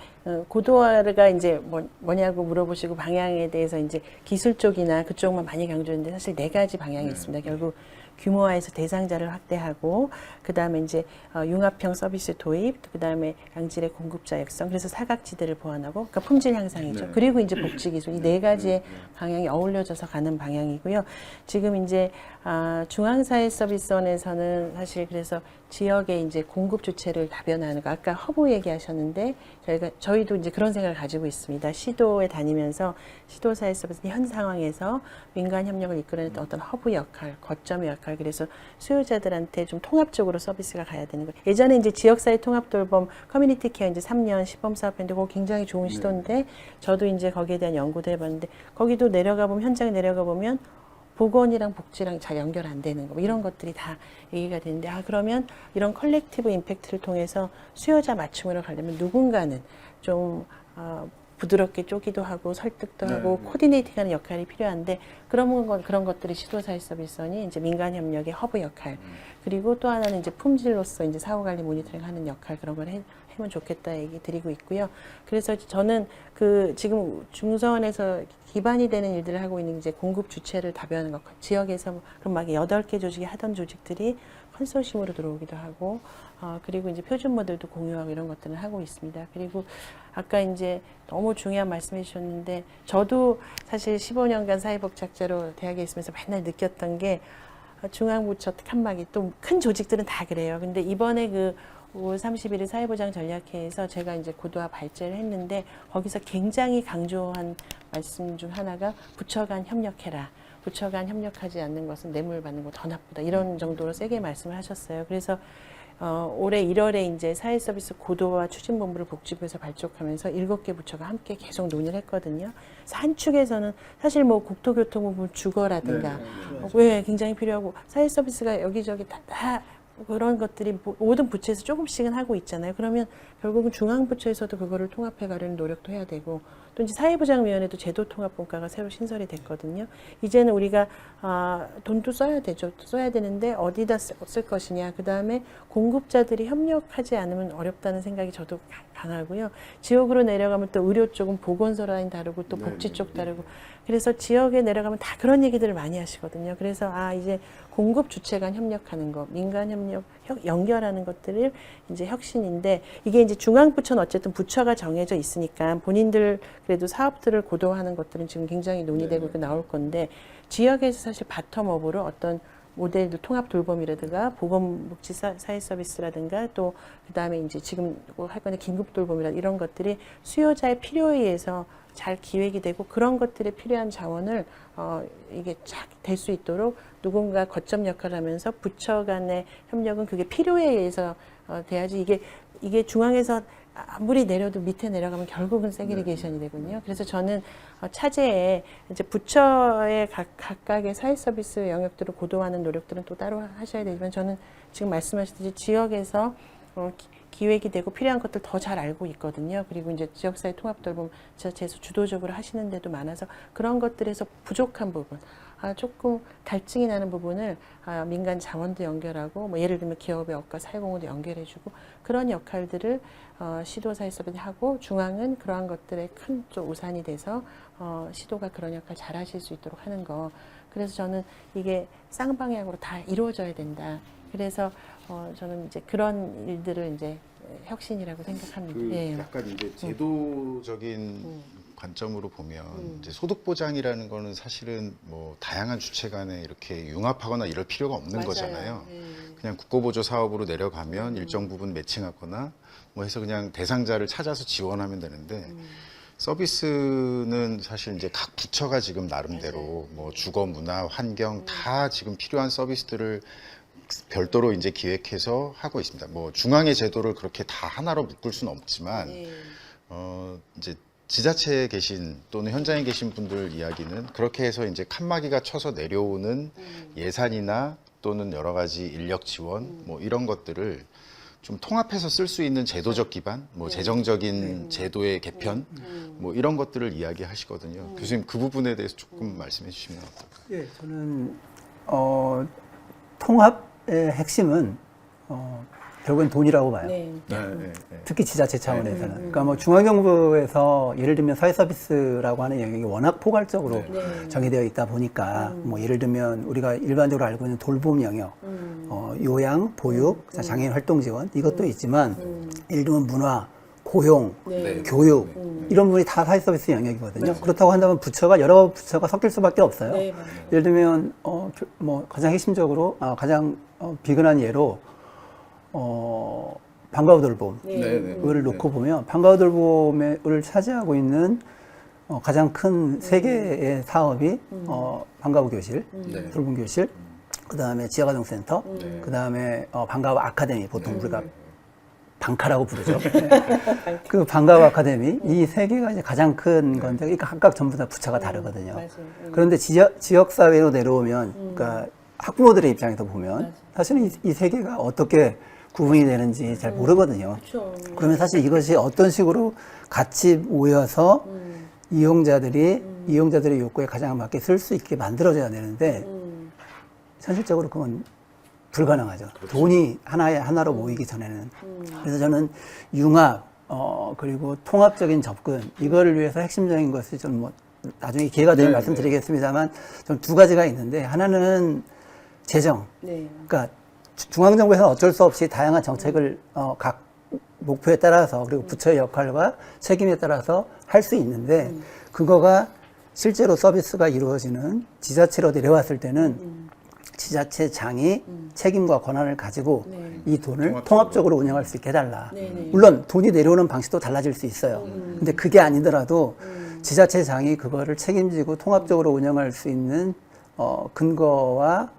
고도화가 이제 뭐냐고 물어보시고 방향에 대해서 이제 기술 쪽이나 그쪽만 많이 강조했는데 사실 네 가지 방향이 있습니다. 결국 규모화해서 대상자를 확대하고 그다음에 이제 융합형 서비스 도입, 그다음에 양질의 공급자 역성, 그래서 사각지대를 보완하고 그러니까 품질 향상이죠. 그리고 이제 복지 기술 이 네 가지의 방향이 어울려져서 가는 방향이고요. 지금 이제 중앙사회서비스원에서는 사실 그래서 지역의 이제 공급 주체를 다변화하는 거 아까 허브 얘기하셨는데 저희도 이제 그런 생각을 가지고 있습니다. 시도에 다니면서 시도사회 서비스 현 상황에서 민간 협력을 이끌어내는 어떤 허브 역할, 거점의 역할, 그래서 수요자들한테 좀 통합적으로 서비스가 가야 되는 거예요. 예전에 이제 지역사회 통합 돌봄 커뮤니티 케어 이제 3년 시범 사업했는데 그거 굉장히 좋은 시도인데 저도 이제 거기에 대한 연구도 해봤는데 거기도 내려가 보면 현장에 내려가 보면 보건이랑 복지랑 잘 연결 안 되는 거, 뭐 이런 것들이 다 얘기가 되는데, 그러면 이런 컬렉티브 임팩트를 통해서 수요자 맞춤으로 가려면 누군가는 좀, 부드럽게 쪼기도 하고 설득도 하고 코디네이팅하는 역할이 필요한데 그런 것들이 시도사회서비스원이 이제 민간 협력의 허브 역할 그리고 또 하나는 이제 품질로서 이제 사후관리 모니터링하는 역할 그런 걸 하면 좋겠다 얘기 드리고 있고요. 그래서 저는 지금 중서원에서 기반이 되는 일들을 하고 있는 이제 공급 주체를 다변하는 것 지역에서 그럼 막 8개 조직이 하던 조직들이 컨소시엄으로 들어오기도 하고 그리고 이제 표준 모델도 공유하고 이런 것들을 하고 있습니다. 그리고 아까 이제 너무 중요한 말씀해 주셨는데 저도 사실 15년간 사회복지학자로 대학에 있으면서 맨날 느꼈던 게 중앙부처 칸막이 또 큰 조직들은 다 그래요. 근데 이번에 5월 31일 사회보장 전략회에서 제가 이제 고도화 발제를 했는데 거기서 굉장히 강조한 말씀 중 하나가 부처 간 협력해라. 부처 간 협력하지 않는 것은 뇌물 받는 거 더 나쁘다. 이런 정도로 세게 말씀을 하셨어요. 그래서 올해 1월에 이제 사회서비스 고도화 추진본부를 복지부에서 발족하면서 7개 부처가 함께 계속 논의를 했거든요. 그래서 한 축에서는 사실 뭐 국토교통부 주거라든가 왜 굉장히 필요하고 사회서비스가 여기저기 다 그런 것들이 모든 부처에서 조금씩은 하고 있잖아요. 그러면 결국은 중앙부처에서도 그거를 통합해 가려는 노력도 해야 되고, 또 이제 사회보장위원회도 제도통합분과가 새로 신설이 됐거든요. 이제는 우리가 돈도 써야 되죠. 써야 되는데 어디다 쓸 것이냐. 그 다음에 공급자들이 협력하지 않으면 어렵다는 생각이 저도 강하고요. 지역으로 내려가면 또 의료 쪽은 보건소 라인 다르고 또 복지 쪽 다르고, 그래서 지역에 내려가면 다 그런 얘기들을 많이 하시거든요. 그래서 이제 공급 주체 간 협력하는 거, 민간 협력 연결하는 것들을 이제 혁신인데, 이게 이제 중앙부처는 어쨌든 부처가 정해져 있으니까 본인들 그래도 사업들을 고도화하는 것들은 지금 굉장히 논의되고 나올 건데, 지역에서 사실 바텀업으로 어떤 모델도 통합 돌봄이라든가 보건복지 사회 서비스라든가 또 그다음에 이제 지금 할 거는 긴급 돌봄이라 이런 것들이 수요자의 필요에 의해서 잘 기획이 되고, 그런 것들에 필요한 자원을 이게 쫙 될 수 있도록 누군가 거점 역할을 하면서 부처 간의 협력은 그게 필요에 의해서 돼야지, 이게 중앙에서 아무리 내려도 밑에 내려가면 결국은 세그리게이션이 되거든요. 그래서 저는 차제에 이제 부처의 각각의 사회 서비스 영역들을 고도화하는 노력들은 또 따로 하셔야 되지만, 저는 지금 말씀하셨듯이 지역에서 기획이 되고 필요한 것들 더 잘 알고 있거든요. 그리고 이제 지역사회 통합 돌봄 지자체에서 주도적으로 하시는 데도 많아서 그런 것들에서 부족한 부분, 조금 갈증이 나는 부분을 민간 자원도 연결하고, 뭐 예를 들면 기업의 업과 사회공헌도 연결해주고, 그런 역할들을 시도사회서비스 하고, 중앙은 그러한 것들의 큰 쪽 우산이 돼서 시도가 그런 역할 잘 하실 수 있도록 하는 거. 그래서 저는 이게 쌍방향으로 다 이루어져야 된다. 그래서 저는 이제 그런 일들을 이제 혁신이라고 생각합니다. 예. 약간 이제 제도적인 관점으로 보면 이제 소득 보장이라는 거는 사실은 뭐 다양한 주체 간에 이렇게 융합하거나 이럴 필요가 없는 맞아요. 거잖아요. 예. 그냥 국고보조 사업으로 내려가면 일정 부분 매칭하거나 뭐 해서 그냥 대상자를 찾아서 지원하면 되는데, 서비스는 사실 이제 각 부처가 지금 나름대로 뭐 주거, 문화, 환경 다 지금 필요한 서비스들을 별도로 이제 기획해서 하고 있습니다. 뭐 중앙의 제도를 그렇게 다 하나로 묶을 수는 없지만, 이제 지자체에 계신 또는 현장에 계신 분들 이야기는 그렇게 해서 이제 칸막이가 쳐서 내려오는 예산이나 또는 여러 가지 인력 지원 뭐 이런 것들을 좀 통합해서 쓸 수 있는 제도적 기반, 뭐 재정적인 제도의 개편, 뭐 이런 것들을 이야기하시거든요. 교수님 그 부분에 대해서 조금 말씀해 주시면 어떨까요? 예, 저는 통합의 핵심은 결국엔 돈이라고 봐요. 네. 특히 지자체 차원에서는. 그러니까 뭐 중앙정부에서 예를 들면 사회서비스라고 하는 영역이 워낙 포괄적으로 정의되어 있다 보니까, 뭐 예를 들면 우리가 일반적으로 알고 있는 돌봄 영역, 요양, 보육, 장애인 활동 지원 이것도 있지만, 예를 들면 문화, 고용, 교육 이런 부분이 다 사회서비스 영역이거든요. 그렇다고 한다면 부처가 여러 부처가 섞일 수밖에 없어요. 네, 예를 들면 뭐 가장 핵심적으로 가장 비근한 예로 방과후 돌봄을 놓고 보면, 방과후 돌봄을 차지하고 있는 가장 큰 세 개의 사업이 방과후 교실, 돌봄 교실, 그 다음에 지역아동센터, 그 다음에 방과후 아카데미, 보통 우리가 방카라고 부르죠. 그 방과후 아카데미, 이 세 개가 이제 가장 큰 건데, 그러니까 각각 전부 다 부처가 다르거든요. 그런데 지역사회로 내려오면, 그러니까 학부모들의 입장에서 보면, 사실은 이 세 개가 어떻게 구분이 되는지 잘 모르거든요. 그러면 사실 이것이 어떤 식으로 같이 모여서 이용자들의 욕구에 가장 맞게 쓸 수 있게 만들어져야 되는데, 현실적으로 그건 불가능하죠. 돈이 하나로 모이기 전에는. 그래서 저는 융합, 그리고 통합적인 접근, 이거를 위해서 핵심적인 것이 좀 뭐, 나중에 기회가 되면 말씀드리겠습니다만, 좀 두 가지가 있는데, 하나는 재정. 그러니까 중앙정부에서는 어쩔 수 없이 다양한 정책을 각 목표에 따라서, 그리고 부처의 역할과 책임에 따라서 할 수 있는데, 그거가 실제로 서비스가 이루어지는 지자체로 내려왔을 때는 지자체장이 책임과 권한을 가지고 이 돈을 통합적으로 운영할 수 있게 해달라. 물론 돈이 내려오는 방식도 달라질 수 있어요. 근데 그게 아니더라도 지자체장이 그거를 책임지고 통합적으로 운영할 수 있는 근거와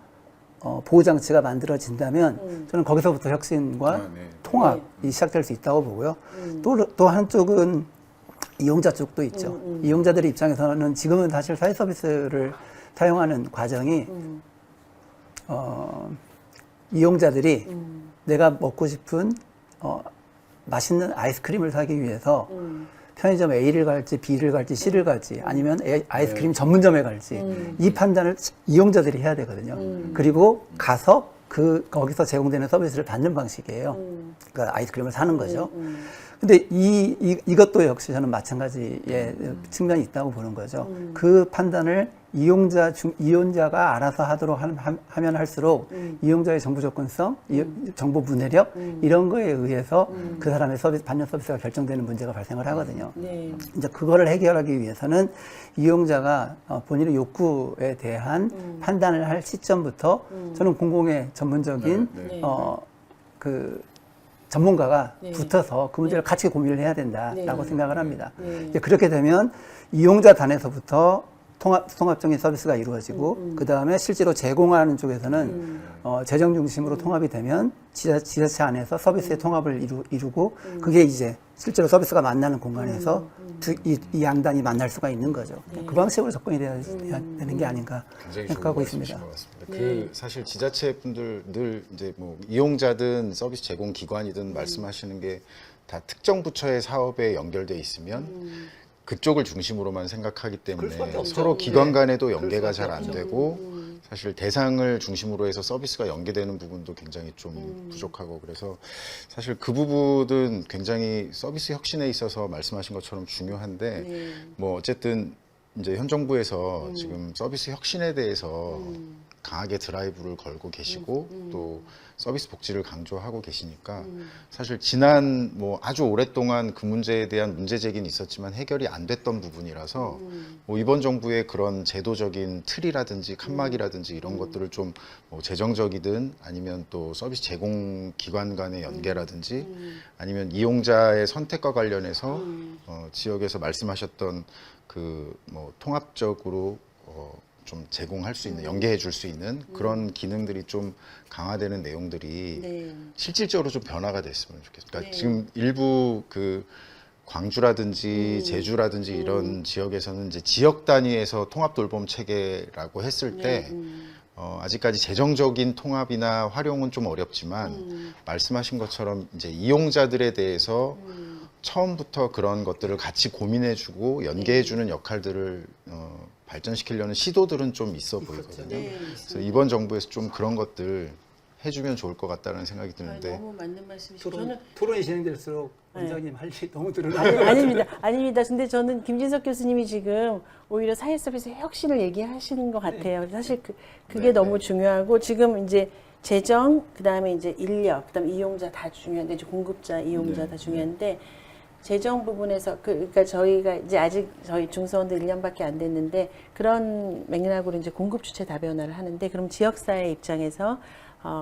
보호장치가 만들어진다면, 저는 거기서부터 혁신과 통합이 시작될 수 있다고 보고요. 또 한쪽은 이용자 쪽도 있죠. 이용자들의 입장에서는 지금은 사실 사회 서비스를 사용하는 과정이 이용자들이 내가 먹고 싶은 맛있는 아이스크림을 사기 위해서 편의점 A를 갈지 B를 갈지 C를 갈지 아니면 아이스크림 전문점에 갈지 이 판단을 이용자들이 해야 되거든요. 그리고 가서 거기서 제공되는 서비스를 받는 방식이에요. 그러니까 아이스크림을 사는 거죠. 근데 이것도 역시 저는 마찬가지의 측면이 있다고 보는 거죠. 그 판단을 이용자가 알아서 하도록 하면 할수록 이용자의 정보 접근성, 정보 문해력 이런 거에 의해서 그 사람의 받는 서비스가 결정되는 문제가 발생을 하거든요. 네. 이제 그거를 해결하기 위해서는 이용자가 본인의 욕구에 대한 판단을 할 시점부터 저는 공공의 전문적인 그 전문가가 네. 붙어서 그 문제를 같이 고민을 해야 된다라고 네. 생각을 합니다. 네. 이제 그렇게 되면 이용자 단에서부터 통합적인 서비스가 이루어지고 그 다음에 실제로 제공하는 쪽에서는 재정 중심으로 통합이 되면 지자체 안에서 서비스의 통합을 이루고 그게 이제 실제로 서비스가 만나는 공간에서 이 양단이 만날 수가 있는 거죠. 그 방식으로 접근이 돼야 되는 게 아닌가 굉장히 생각하고 좋은 있습니다. 말씀이신 것 같습니다. 사실 지자체 분들 늘 이제 뭐 이용자든 서비스 제공 기관이든 말씀하시는 게 다 특정 부처의 사업에 연결돼 있으면 그쪽을 중심으로만 생각하기 때문에 서로 기관 간에도 연계가 잘 안 되고 사실 대상을 중심으로 해서 서비스가 연계되는 부분도 굉장히 좀 부족하고 그래서 사실 그 부분은 굉장히 서비스 혁신에 있어서 말씀하신 것처럼 중요한데 뭐 어쨌든 이제 현 정부에서 지금 서비스 혁신에 대해서 강하게 드라이브를 걸고 계시고 또 서비스 복지를 강조하고 계시니까 사실 지난 뭐 아주 오랫동안 그 문제에 대한 문제 제기는 있었지만 해결이 안 됐던 부분이라서 뭐 이번 정부의 그런 제도적인 틀이라든지 칸막이라든지 이런 것들을 좀 뭐 재정적이든 아니면 또 서비스 제공 기관 간의 연계라든지 아니면 이용자의 선택과 관련해서 지역에서 말씀하셨던 그 뭐 통합적으로 좀 제공할 수 있는 연계해 줄 수 있는 그런 기능들이 좀 강화되는 내용들이 네. 실질적으로 좀 변화가 됐으면 좋겠어요. 그러니까 지금 일부 그 광주라든지 제주라든지 이런 지역에서는 이제 지역 단위에서 통합 돌봄 체계라고 했을 때 아직까지 재정적인 통합이나 활용은 좀 어렵지만 말씀하신 것처럼 이제 이용자들에 대해서 처음부터 그런 것들을 같이 고민해주고 연계해주는 역할들을 발전시키려는 시도들은 좀 있어 보이거든요. 그래서 이번 정부에서 좀 그런 것들 해주면 좋을 것 같다는 생각이 드는데 너무 맞는 말씀이시죠. 저는 토론이 진행될수록 원장님 할 일이 너무 아닙니다. 아닙니다. 근데 저는 김진석 교수님이 지금 오히려 사회 서비스 혁신을 얘기하시는 것 같아요. 사실 그게 너무 중요하고 지금 이제 재정, 그다음에 이제 인력, 그다음에 이용자 다 중요한데 이제 공급자, 이용자 다 중요한데 재정 부분에서 그러니까 저희가 이제 아직 저희 중소원도 1년밖에 안 됐는데 그런 맥락으로 이제 공급 주체 다변화를 하는데 그럼 지역사회 입장에서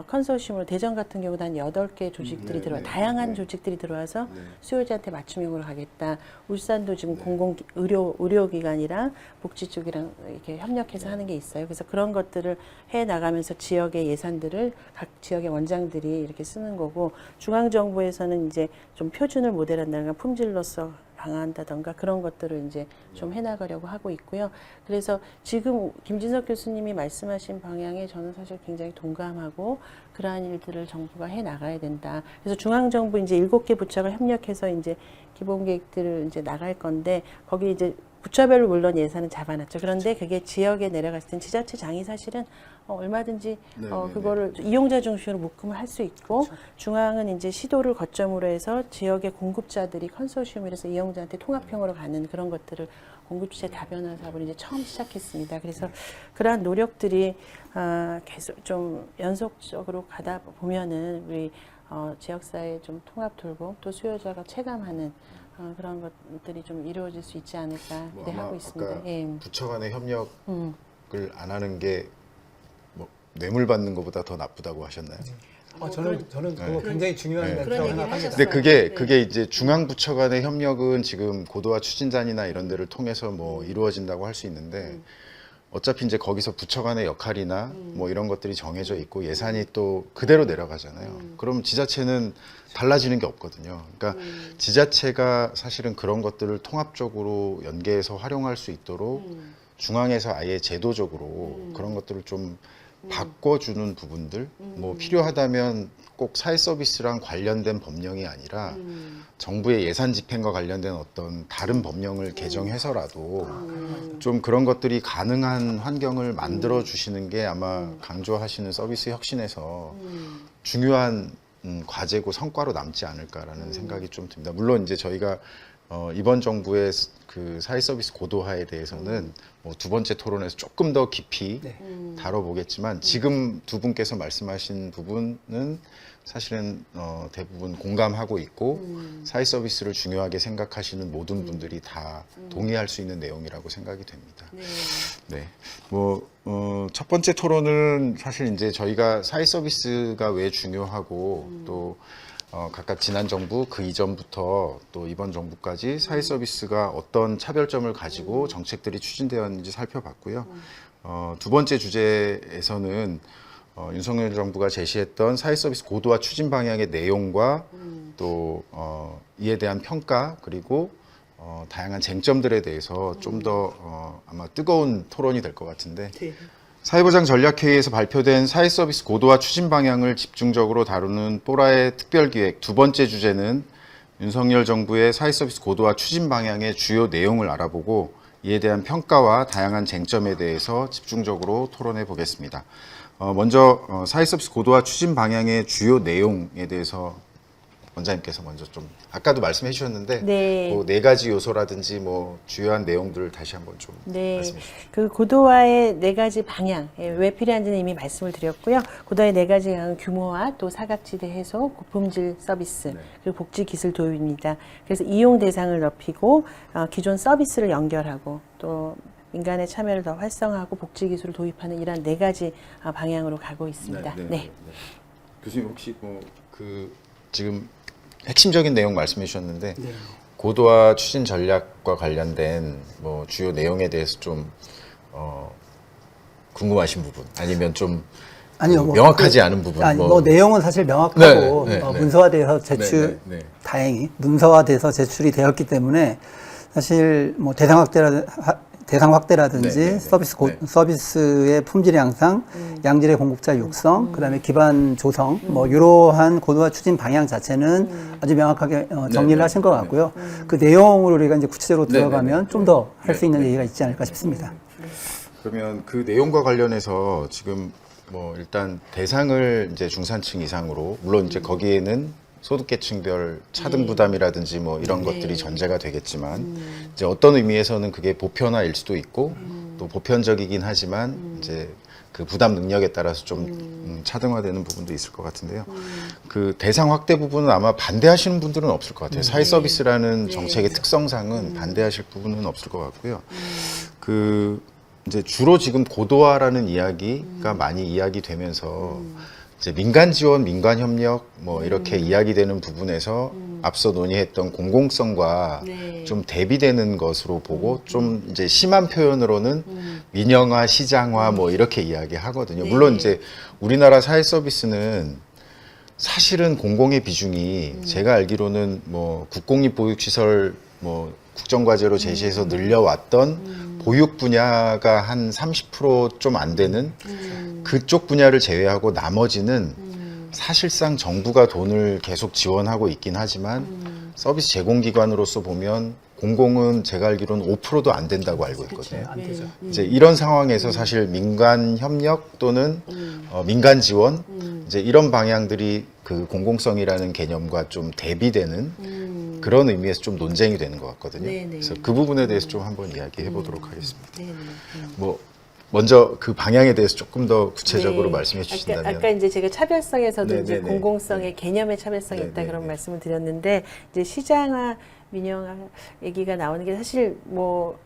컨소시엄으로 대전 같은 경우도 한 8개 조직들이 다양한 조직들이 들어와서 수요자한테 맞춤형으로 가겠다. 울산도 지금 의료기관이랑 복지 쪽이랑 이렇게 협력해서 하는 게 있어요. 그래서 그런 것들을 해 나가면서 지역의 예산들을 각 지역의 원장들이 이렇게 쓰는 거고 중앙정부에서는 이제 좀 표준을 모델한다든가 품질로서 강화한다던가 그런 것들을 이제 좀 해나가려고 하고 있고요. 그래서 지금 김진석 교수님이 말씀하신 방향에 저는 사실 굉장히 동감하고 그러한 일들을 정부가 해나가야 된다. 그래서 중앙정부 이제 7개 부처가 협력해서 이제 기본계획들을 이제 나갈 건데 거기 이제 부처별로 물론 예산은 잡아놨죠. 그런데 그게 지역에 내려갔을 땐 지자체장이 사실은 얼마든지 그거를 이용자 중심으로 묶음을 할 수 있고 중앙은 이제 시도를 거점으로 해서 지역의 공급자들이 컨소시엄을 해서 이용자한테 통합형으로 가는 그런 것들을 공급주체 다변화 사업을 이제 처음 시작했습니다. 그래서 그러한 노력들이 계속 좀 연속적으로 가다 보면은 우리 지역사회 좀 통합 돌봄 또 수요자가 체감하는 그런 것들이 좀 이루어질 수 있지 않을까 기대하고 있습니다. 아까 예. 부처 간의 협력을 안 하는 게 뭐 뇌물 받는 것보다 더 나쁘다고 하셨나요? 저는 그거 굉장히 중요한 멘트라고 그런 얘기를 생각합니다. 근데 그게 이제 중앙 부처 간의 협력은 지금 고도화 추진단이나 이런 데를 통해서 뭐 이루어진다고 할 수 있는데 어차피 이제 거기서 부처 간의 역할이나 뭐 이런 것들이 정해져 있고 예산이 또 그대로 내려가잖아요. 그럼 지자체는 달라지는 게 없거든요. 그러니까 지자체가 사실은 그런 것들을 통합적으로 연계해서 활용할 수 있도록 중앙에서 아예 제도적으로 그런 것들을 좀 바꿔주는 부분들, 뭐 필요하다면 꼭 사회 서비스랑 관련된 법령이 아니라 정부의 예산 집행과 관련된 어떤 다른 법령을 개정해서라도 좀 그런 것들이 가능한 환경을 만들어 주시는 게 아마 강조하시는 서비스 혁신에서 중요한 과제고 성과로 남지 않을까라는 생각이 좀 듭니다. 물론 이제 저희가 이번 정부의 그 사회 서비스 고도화에 대해서는 뭐 두 번째 토론에서 조금 더 깊이 다뤄보겠지만 지금 두 분께서 말씀하신 부분은 사실은 대부분 공감하고 있고 사회 서비스를 중요하게 생각하시는 모든 분들이 다 동의할 수 있는 내용이라고 생각이 됩니다. 네. 뭐, 첫 번째 토론은 사실 이제 저희가 사회 서비스가 왜 중요하고 또 각각 지난 정부 그 이전부터 또 이번 정부까지 사회 서비스가 어떤 차별점을 가지고 정책들이 추진되었는지 살펴봤고요. 두 번째 주제에서는 윤석열 정부가 제시했던 사회 서비스 고도화 추진 방향의 내용과 또 이에 대한 평가 그리고 다양한 쟁점들에 대해서 좀 더 아마 뜨거운 토론이 될 것 같은데 사회보장 전략회의에서 발표된 사회 서비스 고도화 추진 방향을 집중적으로 다루는 뽀라의 특별기획 두 번째 주제는 윤석열 정부의 사회 서비스 고도화 추진 방향의 주요 내용을 알아보고 이에 대한 평가와 다양한 쟁점에 대해서 집중적으로 토론해 보겠습니다. 먼저 사회 서비스 고도화 추진 방향의 주요 내용에 대해서 원장님께서 먼저 좀 아까도 말씀해 주셨는데 네. 뭐 네 가지 요소라든지 뭐 주요한 내용들을 다시 한번 좀 네, 말씀해 주시죠. 그 고도화의 네 가지 방향, 왜 필요한지는 이미 말씀을 드렸고요. 고도화의 네 가지 방향은 규모화, 또 사각지대 해소, 고품질 서비스, 그리고 복지 기술 도입입니다. 그래서 이용 대상을 넓히고 기존 서비스를 연결하고 또 민간의 참여를 더 활성화하고 복지 기술을 도입하는 이러한 네 가지 방향으로 가고 있습니다. 네. 교수님 혹시 뭐 그 지금 핵심적인 내용 말씀해 주셨는데 고도화 추진 전략과 관련된 뭐 주요 내용에 대해서 좀 궁금하신 부분 아니면 좀 아니요, 뭐 명확하지 않은 부분 아니, 뭐 내용은 사실 명확하고 네, 네, 네. 문서화돼서 제출 네. 다행히 문서화돼서 제출이 되었기 때문에 사실 뭐 대상 확대라든지 네. 서비스의 품질 향상, 양질의 공급자 육성, 그다음에 기반 조성, 뭐 이러한 고도화 추진 방향 자체는 아주 명확하게 정리를 하신 것 같고요. 그 내용으로 우리가 이제 구체적으로 들어가면 좀 더 할 수 있는 얘기가 있지 않을까 싶습니다. 그러면 그 내용과 관련해서 지금 뭐 일단 대상을 이제 중산층 이상으로 물론 이제 거기에는 소득계층별 차등 부담이라든지 뭐 이런 것들이 전제가 되겠지만 이제 어떤 의미에서는 그게 보편화일 수도 있고 또 보편적이긴 하지만 이제 그 부담 능력에 따라서 좀 차등화되는 부분도 있을 것 같은데요. 그 대상 확대 부분은 아마 반대하시는 분들은 없을 것 같아요. 사회 서비스라는 정책의 특성상은 반대하실 부분은 없을 것 같고요. 그 이제 주로 지금 고도화라는 이야기가 많이 이야기되면서 이제 민간 지원, 민간 협력 뭐 이렇게 이야기되는 부분에서 앞서 논의했던 공공성과 좀 대비되는 것으로 보고 좀 이제 심한 표현으로는 민영화, 시장화 뭐 이렇게 이야기하거든요. 물론 이제 우리나라 사회 서비스는 사실은 공공의 비중이 제가 알기로는 뭐 국공립보육시설 뭐 국정과제로 제시해서 늘려왔던 보육 분야가 한 30% 좀 안 되는 그쪽 분야를 제외하고 나머지는 사실상 정부가 돈을 계속 지원하고 있긴 하지만 서비스 제공기관으로서 보면 공공은 제가 알기로는 5%도 안 된다고 알고 있거든요. 안 되죠. 이제 이런 상황에서 사실 민간 협력 또는 민간 지원 이제 이런 방향들이 그 공공성이라는 개념과 좀 대비되는 그런 의미에서 좀 논쟁이 되는 것 같거든요. 그래서 그 부분에 대해서 좀 한번 이야기해 보도록 하겠습니다. 뭐 먼저 그 방향에 대해서 조금 더 구체적으로 말씀해 주신다면. 아까 이제 제가 차별성에서도 네, 이제 네, 네. 공공성의 개념의 차별성이 있다 그런 말씀을 드렸는데 이제 시장화, 민영화 얘기가 나오는 게 사실 뭐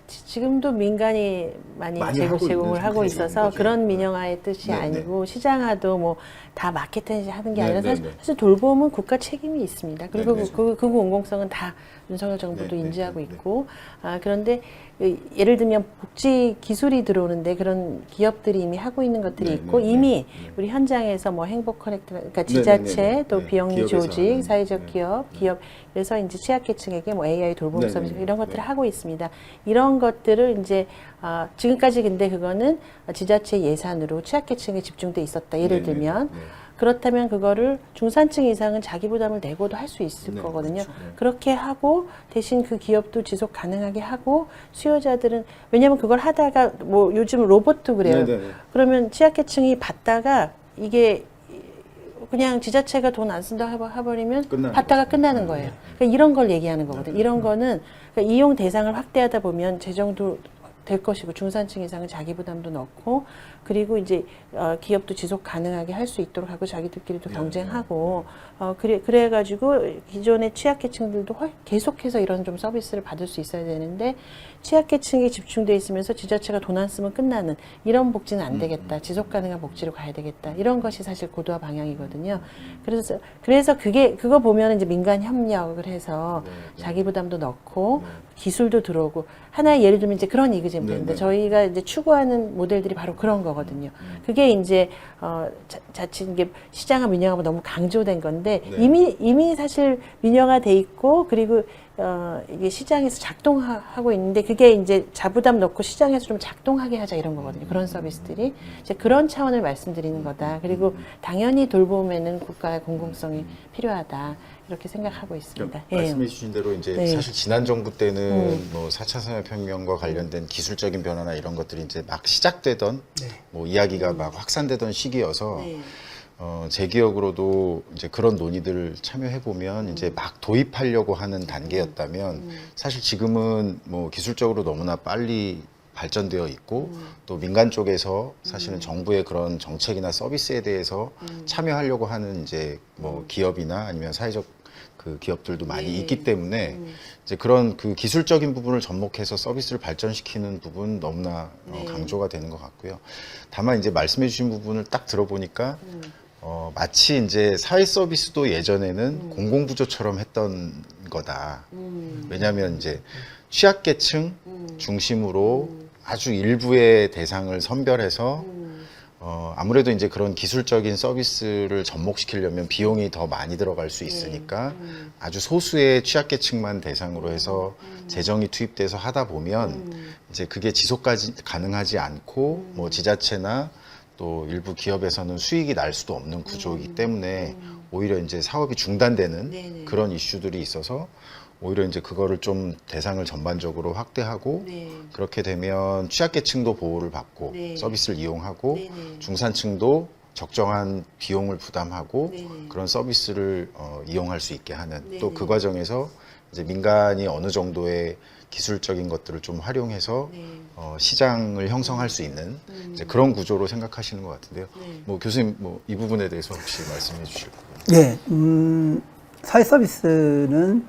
지금도 민간이 많이 제공을 하고 있어서 그런 민영화의 뜻이 아니고 시장화도 뭐 다 마케팅 하는 게 아니라 사실 돌봄은 국가 책임이 있습니다. 그리고 그 공공성은 다 윤석열 정부도 인지하고 있고 그런데 예를 들면 복지 기술이 들어오는데 그런 기업들이 이미 하고 있는 것들이 있고 이미 우리 현장에서 뭐 행복 커넥트 그러니까 지자체 또 비영리 조직, 사회적 기업 그래서 이제 취약계층에게 뭐 AI 돌봄 서비스 이런 것들을 하고 있습니다. 이런 이런 것들을 이제 지금까지 근데 그거는 지자체 예산으로 취약계층에 집중돼 있었다. 예를 네네. 들면 네. 그렇다면 그거를 중산층 이상은 자기 부담을 내고도 할 수 있을 네, 거거든요. 그렇죠. 네. 그렇게 하고 대신 그 기업도 지속 가능하게 하고 수요자들은 왜냐하면 그걸 하다가 뭐 요즘 로봇도 그래요. 네네네. 그러면 취약계층이 받다가 이게 그냥 지자체가 돈 안 쓴다 해버리면 끝나는 받다가 거죠. 끝나는 네, 거예요. 네. 그러니까 이런 걸 얘기하는 거거든요. 이런 거는 그러니까 이용 대상을 확대하다 보면 재정도 될 것이고 중산층 이상은 자기 부담도 넣고 그리고 이제 기업도 지속 가능하게 할 수 있도록 하고 자기들끼리도 경쟁하고 그래가지고 기존의 취약계층들도 계속해서 이런 좀 서비스를 받을 수 있어야 되는데 취약계층이 집중돼 있으면서 지자체가 돈 안 쓰면 끝나는 이런 복지는 안 되겠다. 지속 가능한 복지로 가야 되겠다. 이런 것이 사실 고도화 방향이거든요. 그래서 그거 보면 이제 민간 협력을 해서 자기 부담도 넣고 기술도 들어오고 하나의 예를 들면 이제 그런 얘기입니다. 저희가 이제 추구하는 모델들이 바로 그런 거거든요. 그게 이제 자칫 이게 시장화 민영화가 너무 강조된 건데 이미 사실 민영화 돼 있고 그리고 이게 시장에서 작동하고 있는데 그게 이제 자부담 넣고 시장에서 좀 작동하게 하자 이런 거거든요. 그런 서비스들이 이제 그런 차원을 말씀드리는 거다. 그리고 당연히 돌봄에는 국가의 공공성이 필요하다. 이렇게 생각하고 있습니다. 예. 말씀해 주신 대로 이제 네. 사실 지난 정부 때는 뭐 4차 산업혁명과 관련된 기술적인 변화나 이런 것들이 이제 막 시작되던 뭐 이야기가 막 확산되던 시기여서 네. 제 기억으로도 이제 그런 논의들을 참여해 보면 이제 막 도입하려고 하는 단계였다면 사실 지금은 뭐 기술적으로 너무나 빨리 발전되어 있고 또 민간 쪽에서 사실은 정부의 그런 정책이나 서비스에 대해서 참여하려고 하는 이제 뭐 기업이나 아니면 사회적 그 기업들도 많이 있기 때문에 이제 그런 그 기술적인 부분을 접목해서 서비스를 발전시키는 부분 너무나 강조가 되는 것 같고요. 다만 이제 말씀해 주신 부분을 딱 들어보니까 마치 이제 사회 서비스도 예전에는 공공부조처럼 했던 거다. 왜냐하면 이제 취약계층 중심으로 아주 일부의 대상을 선별해서 아무래도 이제 그런 기술적인 서비스를 접목시키려면 비용이 더 많이 들어갈 수 있으니까 아주 소수의 취약계층만 대상으로 해서 재정이 투입돼서 하다 보면 이제 그게 지속까지 가능하지 않고 뭐 지자체나 또 일부 기업에서는 수익이 날 수도 없는 구조이기 때문에 오히려 이제 사업이 중단되는 그런 이슈들이 있어서 오히려 이제 그거를 좀 대상을 전반적으로 확대하고 그렇게 되면 취약계층도 보호를 받고 서비스를 이용하고 중산층도 적정한 비용을 부담하고 그런 서비스를 이용할 수 있게 하는 또 그 과정에서 이제 민간이 어느 정도의 기술적인 것들을 좀 활용해서 시장을 형성할 수 있는 이제 그런 구조로 생각하시는 것 같은데요. 뭐 교수님 뭐 이 부분에 대해서 혹시 말씀해 주실 부분? 예, 사회 서비스는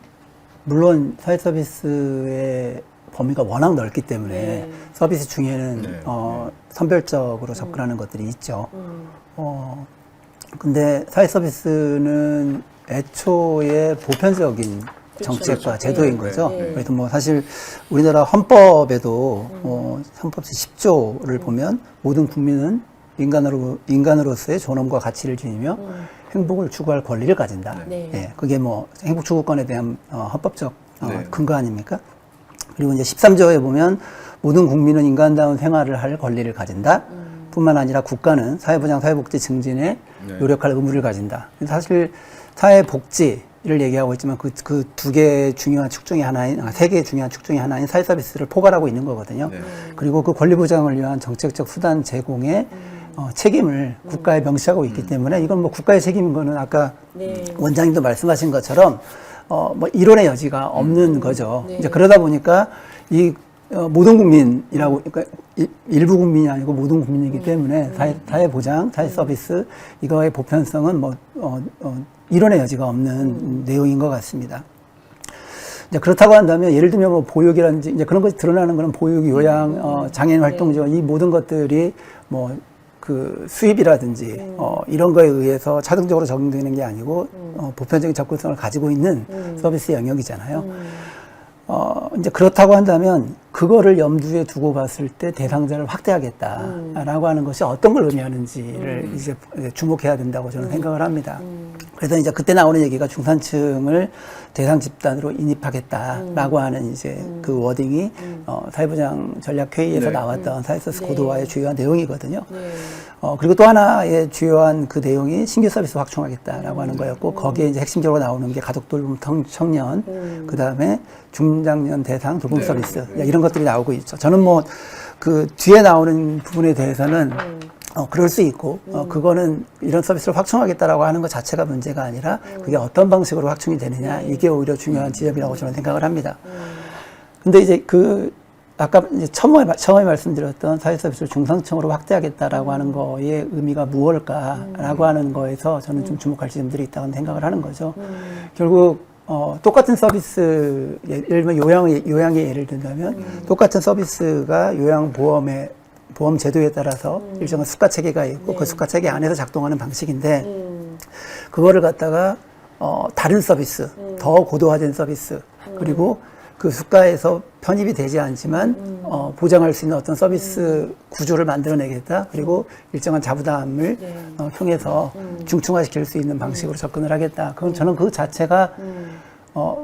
물론 사회 서비스의 범위가 워낙 넓기 때문에 서비스 중에는 선별적으로 접근하는 것들이 있죠. 근데 사회 서비스는 애초에 보편적인 정책과 제도인 거죠. 그래서 뭐 사실 우리나라 헌법에도 헌법 제10조를 보면 모든 국민은 인간으로서의 존엄과 가치를 지니며 행복을 추구할 권리를 가진다. 예, 그게 뭐 행복 추구권에 대한 헌법적 근거 아닙니까? 그리고 이제 13조에 보면 모든 국민은 인간다운 생활을 할 권리를 가진다. 뿐만 아니라 국가는 사회보장, 사회복지 증진에 노력할 의무를 가진다. 사실 사회복지를 얘기하고 있지만 그 두 개의 중요한 축 중에 하나인, 세 개의 중요한 축 중에 하나인 사회 서비스를 포괄하고 있는 거거든요. 그리고 그 권리 보장을 위한 정책적 수단 제공에 책임을 국가에 명시하고 있기 때문에 이건 뭐 국가의 책임인 거는 아까 원장님도 말씀하신 것처럼 뭐 이론의 여지가 없는 거죠. 이제 그러다 보니까 이 모든 국민이라고 그러니까 일부 국민이 아니고 모든 국민이기 때문에 사회 보장, 사회 서비스 이거의 보편성은 뭐 이론의 여지가 없는 내용인 것 같습니다. 이제 그렇다고 한다면 예를 들면 뭐 보육이라든지 이제 그런 것이 드러나는 거는 보육, 요양, 장애인 활동 지원 이 모든 것들이 뭐 그 수입이라든지 이런 거에 의해서 자동적으로 적용되는 게 아니고 보편적인 접근성을 가지고 있는 서비스 영역이잖아요. 이제 그렇다고 한다면 그거를 염두에 두고 봤을 때 대상자를 확대하겠다라고 하는 것이 어떤 걸 의미하는지를 이제 주목해야 된다고 저는 생각을 합니다. 그래서 이제 그때 나오는 얘기가 중산층을 대상 집단으로 인입하겠다라고 하는 이제 그 워딩이 사회보장 전략회의에서 나왔던 사회서비스 고도화의 주요한 내용이거든요. 그리고 또 하나의 주요한 그 내용이 신규 서비스 확충하겠다라고 하는 거였고 거기에 이제 핵심적으로 나오는 게 가족 돌봄 청년, 그 다음에 중장년 대상 돌봄 서비스 이런 것들이 나오고 있죠. 저는 뭐 그 뒤에 나오는 부분에 대해서는 그럴 수 있고, 그거는 이런 서비스를 확충하겠다라고 하는 것 자체가 문제가 아니라 그게 어떤 방식으로 확충이 되느냐, 이게 오히려 중요한 지점이라고 저는 생각을 합니다. 근데 이제 아까 이제 처음에 말씀드렸던 사회 서비스를 중상층으로 확대하겠다라고 하는 거의 의미가 무엇일까라고 하는 거에서 저는 좀 주목할 지점들이 있다고 생각을 하는 거죠. 결국 똑같은 서비스, 예를 들면 요양의 예를 든다면 똑같은 서비스가 보험 제도에 따라서 일정한 수가 체계가 있고 그 수가 체계 안에서 작동하는 방식인데 그거를 갖다가 다른 서비스, 더 고도화된 서비스 그리고 그 수가에서 편입이 되지 않지만 보장할 수 있는 어떤 서비스 구조를 만들어내겠다. 그리고 일정한 자부담을 통해서 중층화시킬 수 있는 방식으로 접근을 하겠다. 그건 저는 그 자체가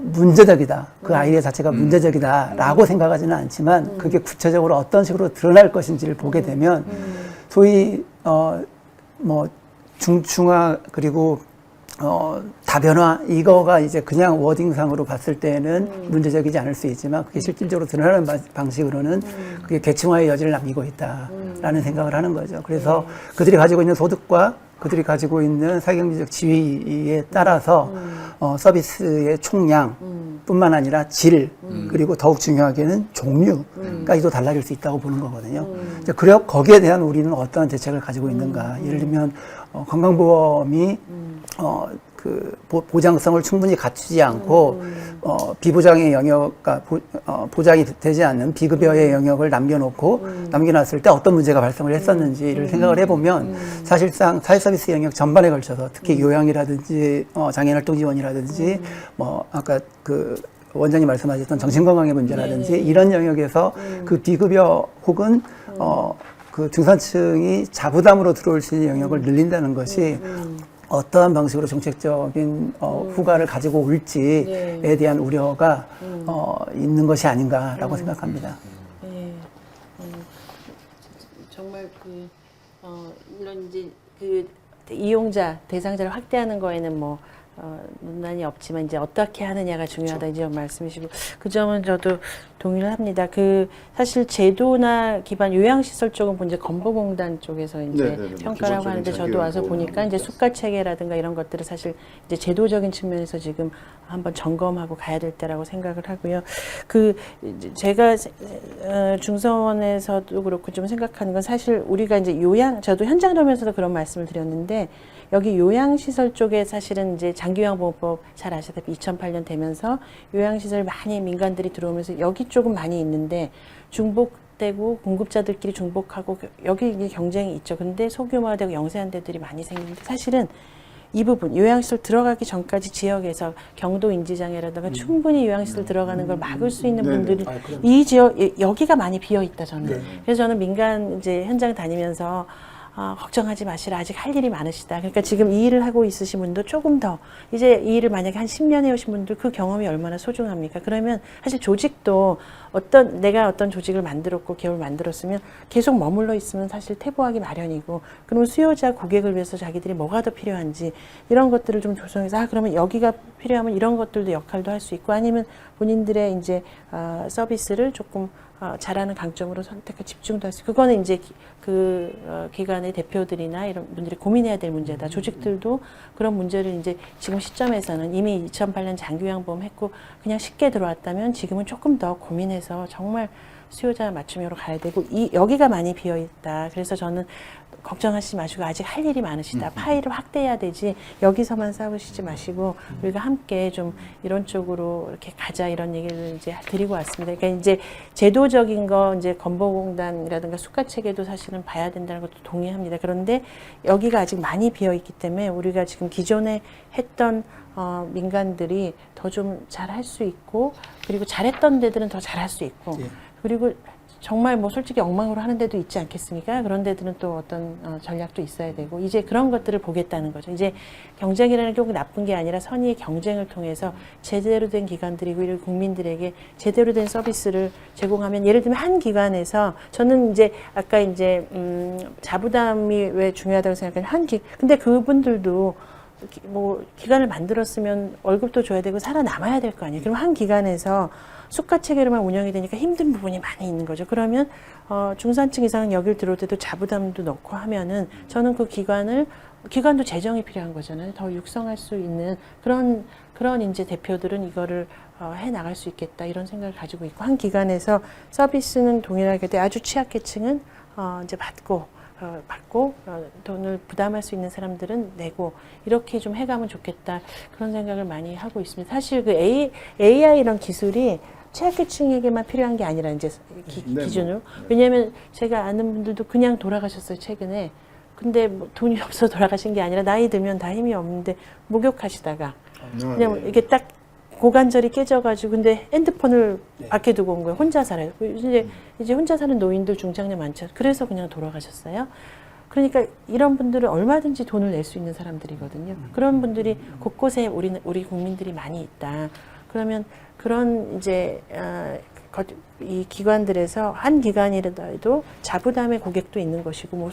문제적이다. 그 아이디어 자체가 문제적이다라고 생각하지는 않지만 그게 구체적으로 어떤 식으로 드러날 것인지를 보게 되면 소위 뭐 중층화 그리고 다변화 이거가 이제 그냥 워딩상으로 봤을 때는 문제적이지 않을 수 있지만 그게 실질적으로 드러나는 방식으로는 그게 계층화의 여지를 남기고 있다라는 생각을 하는 거죠. 그래서 그들이 가지고 있는 소득과 그들이 가지고 있는 사회경제적 지위에 따라서 서비스의 총량뿐만 아니라 질 그리고 더욱 중요하게는 종류까지도 달라질 수 있다고 보는 거거든요. 그래 거기에 대한 우리는 어떠한 대책을 가지고 있는가? 예를 들면 건강보험이 그 보장성을 충분히 갖추지 않고 비보장의 영역, 보장이 되지 않는 비급여의 영역을 남겨놨을 때 어떤 문제가 발생을 했었는지를 생각을 해보면 사실상 사회서비스 영역 전반에 걸쳐서 특히 요양이라든지 장애인활동 지원이라든지 뭐 아까 그 원장님 말씀하셨던 정신건강의 문제라든지 이런 영역에서 그 비급여 혹은 그 중산층이 자부담으로 들어올 수 있는 영역을 늘린다는 것이 어떠한 방식으로 정책적인 후과를 가지고 올지에 대한 우려가 있는 것이 아닌가라고 생각합니다. 정말 물론 이제 그 이용자 대상자를 확대하는 거에는 뭐 논란이 없지만 이제 어떻게 하느냐가 중요하다 이런 말씀이시고 그 점은 저도 동의를 합니다. 그 사실 제도나 기반 요양시설 쪽은 이제 건보공단 쪽에서 이제 평가를 하고 하는데 저도 와서 보니까 이제 수가 체계라든가 이런 것들을 사실 이제 제도적인 측면에서 지금 한번 점검하고 가야 될 때라고 생각을 하고요. 그 제가 중서원에서도 그렇고 좀 생각하는 건 사실 우리가 이제 저도 현장을 하면서도 그런 말씀을 드렸는데 여기 요양시설 쪽에 사실은 이제 장기요양보호법 잘 아시다시피 2008년 되면서 요양시설 많이 민간들이 들어오면서 여기 쪽은 많이 있는데 중복되고 공급자들끼리 중복하고 여기 이게 경쟁이 있죠. 근데 소규모화되고 영세한 데들이 많이 생기는데 사실은 이 부분 요양시설 들어가기 전까지 지역에서 경도 인지장애라든가 충분히 요양시설 들어가는 걸 막을 수 있는 분들이 이 지역 여기가 많이 비어 있다 저는. 그래서 저는 민간 이제 현장 다니면서 걱정하지 마시라. 아직 할 일이 많으시다. 그러니까 지금 이 일을 하고 있으신 분도 조금 더 이제 이 일을 만약에 한 10년 해오신 분들 그 경험이 얼마나 소중합니까? 그러면 사실 조직도 내가 어떤 조직을 만들었고 기업을 만들었으면 계속 머물러 있으면 사실 퇴보하기 마련이고 그러면 수요자 고객을 위해서 자기들이 뭐가 더 필요한지 이런 것들을 좀 조성해서 그러면 여기가 필요하면 이런 것들도 역할도 할 수 있고 아니면 본인들의 이제 서비스를 조금 잘하는 강점으로 선택해 집중도 할 수 있고 그거는 이제 기관의 대표들이나 이런 분들이 고민해야 될 문제다. 조직들도 그런 문제를 이제 지금 시점에서는 이미 2008년 장기요양보험 했고 그냥 쉽게 들어왔다면 지금은 조금 더 고민해서 정말 수요자 맞춤형으로 가야 되고 여기가 많이 비어 있다. 그래서 저는 걱정하시지 마시고 아직 할 일이 많으시다. 파일을 확대해야 되지 여기서만 싸우시지 마시고 우리가 함께 좀 이런 쪽으로 이렇게 가자 이런 얘기를 이제 드리고 왔습니다. 그러니까 이제 제도적인 거 이제 건보공단이라든가 수가 체계도 사실은 봐야 된다는 것도 동의합니다. 그런데 여기가 아직 많이 비어 있기 때문에 우리가 지금 기존에 했던 민간들이 더 좀 잘할 수 있고, 그리고 잘했던 데들은 더 잘할 수 있고, 예. 그리고 정말 뭐 솔직히 엉망으로 하는 데도 있지 않겠습니까? 그런 데들은 또 어떤 전략도 있어야 되고, 이제 그런 것들을 보겠다는 거죠. 이제 경쟁이라는 게 꼭 나쁜 게 아니라 선의의 경쟁을 통해서 제대로 된 기관들이고 이런 국민들에게 제대로 된 서비스를 제공하면, 예를 들면 한 기관에서, 저는 이제 아까 이제 자부담이 왜 중요하다고 생각하면 근데 그분들도 뭐 기관을 만들었으면 월급도 줘야 되고 살아남아야 될 거 아니에요. 그럼 한 기관에서 수가 체계로만 운영이 되니까 힘든 부분이 많이 있는 거죠. 그러면 중산층 이상은 여길 들어올 때도 자부담도 넣고 하면은, 저는 그 기관도 재정이 필요한 거잖아요. 더 육성할 수 있는 그런 이제 대표들은 이거를 해 나갈 수 있겠다, 이런 생각을 가지고 있고, 한 기관에서 서비스는 동일하게 돼 아주 취약계층은 이제 받고 돈을 부담할 수 있는 사람들은 내고, 이렇게 좀 해가면 좋겠다, 그런 생각을 많이 하고 있습니다. 사실 그 AI 이런 기술이 취약계층에게만 필요한 게 아니라 이제 기준으로. 왜냐하면 제가 아는 분들도 그냥 돌아가셨어요, 최근에. 근데 뭐 돈이 없어 돌아가신 게 아니라 나이 들면 다 힘이 없는데 목욕하시다가 그냥 이게 딱 고관절이 깨져가지고, 근데 핸드폰을 밖에 두고 온 거예요. 혼자 살아요. 이제 혼자 사는 노인들 중장년 많죠. 그래서 그냥 돌아가셨어요. 그러니까 이런 분들은 얼마든지 돈을 낼 수 있는 사람들이거든요. 그런 분들이 곳곳에 우리 국민들이 많이 있다. 그러면 그런 이제 이 기관들에서 한 기관이라도 자부담의 고객도 있는 것이고, 뭐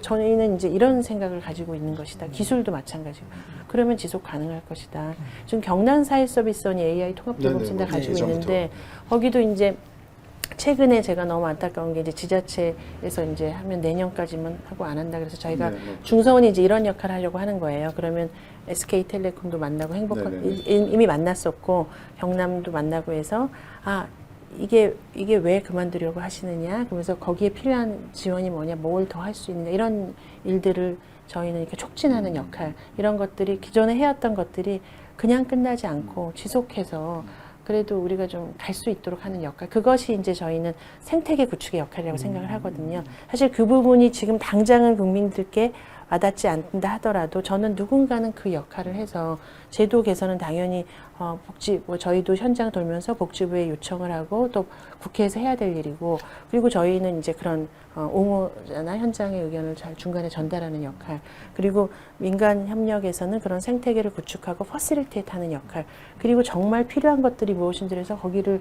저희는 이제 이런 생각을 가지고 있는 것이다. 기술도 마찬가지고. 그러면 지속 가능할 것이다. 지금 경남 사회서비스원이 AI 통합돌봄센터 가지고 있는데, 거기도 이제 최근에 제가 너무 안타까운 게, 이제 지자체에서 이제 하면 내년까지만 하고 안 한다 그래서 저희가 중서원이 이제 이런 역할을 하려고 하는 거예요. 그러면 SK텔레콤도 만나고 이미 만났었고 경남도 만나고 해서, 이게 왜 그만두려고 하시느냐, 그러면서 거기에 필요한 지원이 뭐냐, 뭘 더 할 수 있냐, 이런 일들을 저희는 이렇게 촉진하는 역할, 이런 것들이 기존에 해왔던 것들이 그냥 끝나지 않고 지속해서 그래도 우리가 좀 갈 수 있도록 하는 역할, 그것이 이제 저희는 생태계 구축의 역할이라고 생각을 하거든요. 사실 그 부분이 지금 당장은 국민들께 와닿지 않는다 하더라도, 저는 누군가는 그 역할을 해서 제도 개선은 당연히 저희도 현장 돌면서 복지부에 요청을 하고 또 국회에서 해야 될 일이고, 그리고 저희는 이제 그런 옹호나 현장의 의견을 잘 중간에 전달하는 역할, 그리고 민간 협력에서는 그런 생태계를 구축하고 퍼실리테이트하는 역할, 그리고 정말 필요한 것들이 무엇인지 해서 거기를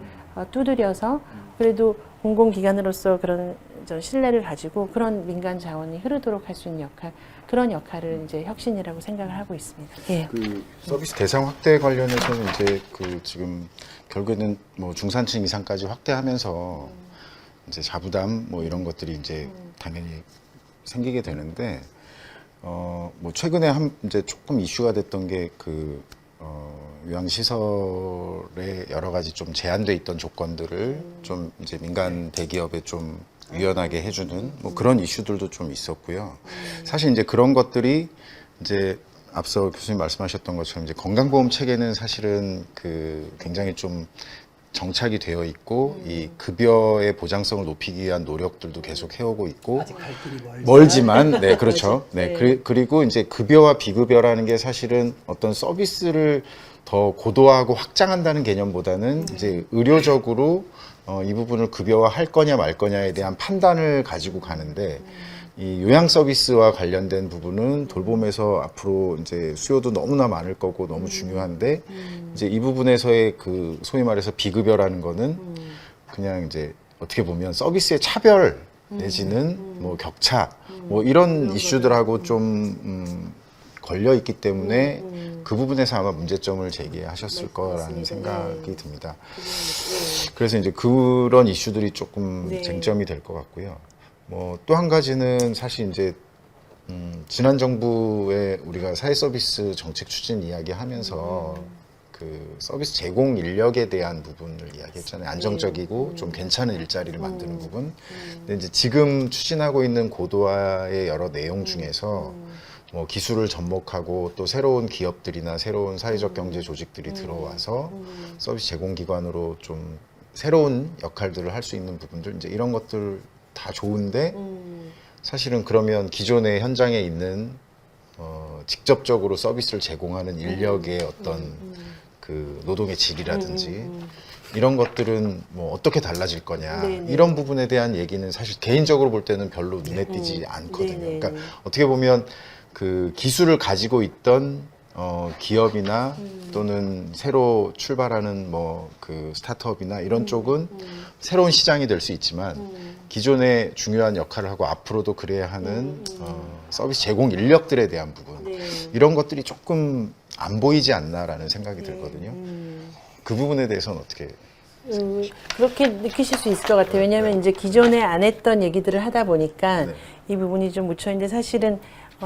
두드려서 그래도 공공기관으로서 그런 신뢰를 가지고 그런 민간 자원이 흐르도록 할 수 있는 역할, 그런 역할을 이제 혁신이라고 생각을 하고 있습니다. 예. 그 서비스 대상 확대 관련해서는 이제 그 지금 결국에는 뭐 중산층 이상까지 확대하면서 이제 자부담 뭐 이런 것들이 이제 당연히 생기게 되는데, 뭐 최근에 이제 조금 이슈가 됐던 게 그 요양시설에 여러 가지 좀 제한돼 있던 조건들을 좀 이제 민간 대기업에 좀 유연하게 해주는 뭐 그런 이슈들도 좀 있었고요. 사실 이제 그런 것들이 이제 앞서 교수님 말씀하셨던 것처럼 이제 건강보험 체계는 사실은 그 굉장히 좀 정착이 되어 있고, 이 급여의 보장성을 높이기 위한 노력들도 계속 해오고 있고, 아직 갈 길이 멀지만, 네, 그렇죠. 네, 그리고 이제 급여와 비급여라는 게 사실은 어떤 서비스를 더 고도화하고 확장한다는 개념보다는 이제 의료적으로 이 부분을 급여화할 거냐 말 거냐에 대한 판단을 가지고 가는데, 이 요양 서비스와 관련된 부분은 돌봄에서 앞으로 이제 수요도 너무나 많을 거고 너무 중요한데, 이제 이 부분에서의 그 소위 말해서 비급여라는 거는 그냥 이제 어떻게 보면 서비스의 차별 내지는 뭐 격차 뭐 이런 이슈들하고 좀 걸려 있기 때문에 그 부분에서 아마 문제점을 제기하셨을 거라는 생각이 듭니다. 그래서 이제 그런 이슈들이 조금 쟁점이 될 것 같고요. 뭐 또 한 가지는 사실 이제 지난 정부에 우리가 사회 서비스 정책 추진 이야기하면서 그 서비스 제공 인력에 대한 부분을 이야기했잖아요. 안정적이고 좀 괜찮은 일자리를 만드는 부분. 근데 이제 지금 추진하고 있는 고도화의 여러 내용 중에서 뭐 기술을 접목하고 또 새로운 기업들이나 새로운 사회적 경제 조직들이 들어와서 서비스 제공 기관으로 좀 새로운 역할들을 할 수 있는 부분들, 이제 이런 것들 다 좋은데 사실은 그러면 기존의 현장에 있는 직접적으로 서비스를 제공하는 인력의 어떤 그 노동의 질이라든지 이런 것들은 뭐 어떻게 달라질 거냐 네네. 이런 부분에 대한 얘기는 사실 개인적으로 볼 때는 별로 눈에 띄지 않거든요. 네네. 그러니까 어떻게 보면 그 기술을 가지고 있던 기업이나 또는 새로 출발하는 뭐 그 스타트업이나 이런 쪽은 새로운 시장이 될 수 있지만 기존에 중요한 역할을 하고 앞으로도 그래야 하는 서비스 제공 인력들에 대한 부분 네. 이런 것들이 조금 안 보이지 않나라는 생각이 들거든요. 그 부분에 대해서는 어떻게 그렇게 느끼실 수 있을 것 같아요. 왜냐하면 이제 기존에 안 했던 얘기들을 하다 보니까 네. 이 부분이 좀 묻혀있는데 사실은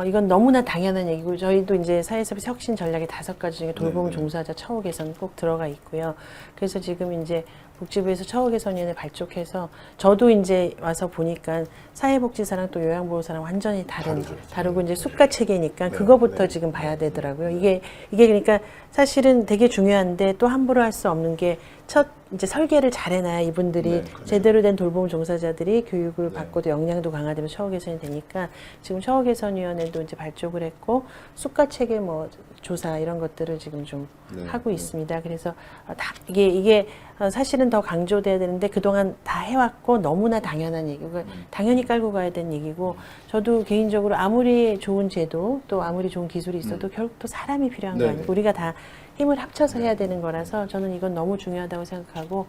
이건 너무나 당연한 얘기고 저희도 이제 사회서비스 혁신 전략의 5가지 중에 돌봄 종사자 처우 개선 꼭 들어가 있고요. 그래서 지금 이제 복지부에서 처우 개선위원회 발족해서 저도 이제 와서 보니까 사회복지사랑 또 요양보호사랑 완전히 다르고 이제 수가 체계니까 그거부터 지금 봐야 되더라고요. 이게 그러니까 사실은 되게 중요한데 또 함부로 할 수 없는 게 첫 이제 설계를 잘해놔야 이분들이 제대로 된 돌봄 종사자들이 교육을 받고도 역량도 강화되면서 처우 개선이 되니까 지금 처우 개선위원회도 이제 발족을 했고 수가 체계 뭐 조사 이런 것들을 지금 좀 하고 있습니다. 그래서 다 이게 사실은 더 강조돼야 되는데 그동안 다 해왔고 너무나 당연한 얘기고 당연히 깔고 가야 되는 얘기고 저도 개인적으로 아무리 좋은 제도 또 아무리 좋은 기술이 있어도 결국 또 사람이 필요한 거 아니고 우리가 다 힘을 합쳐서 해야 되는 거라서 저는 이건 너무 중요하다고 생각하고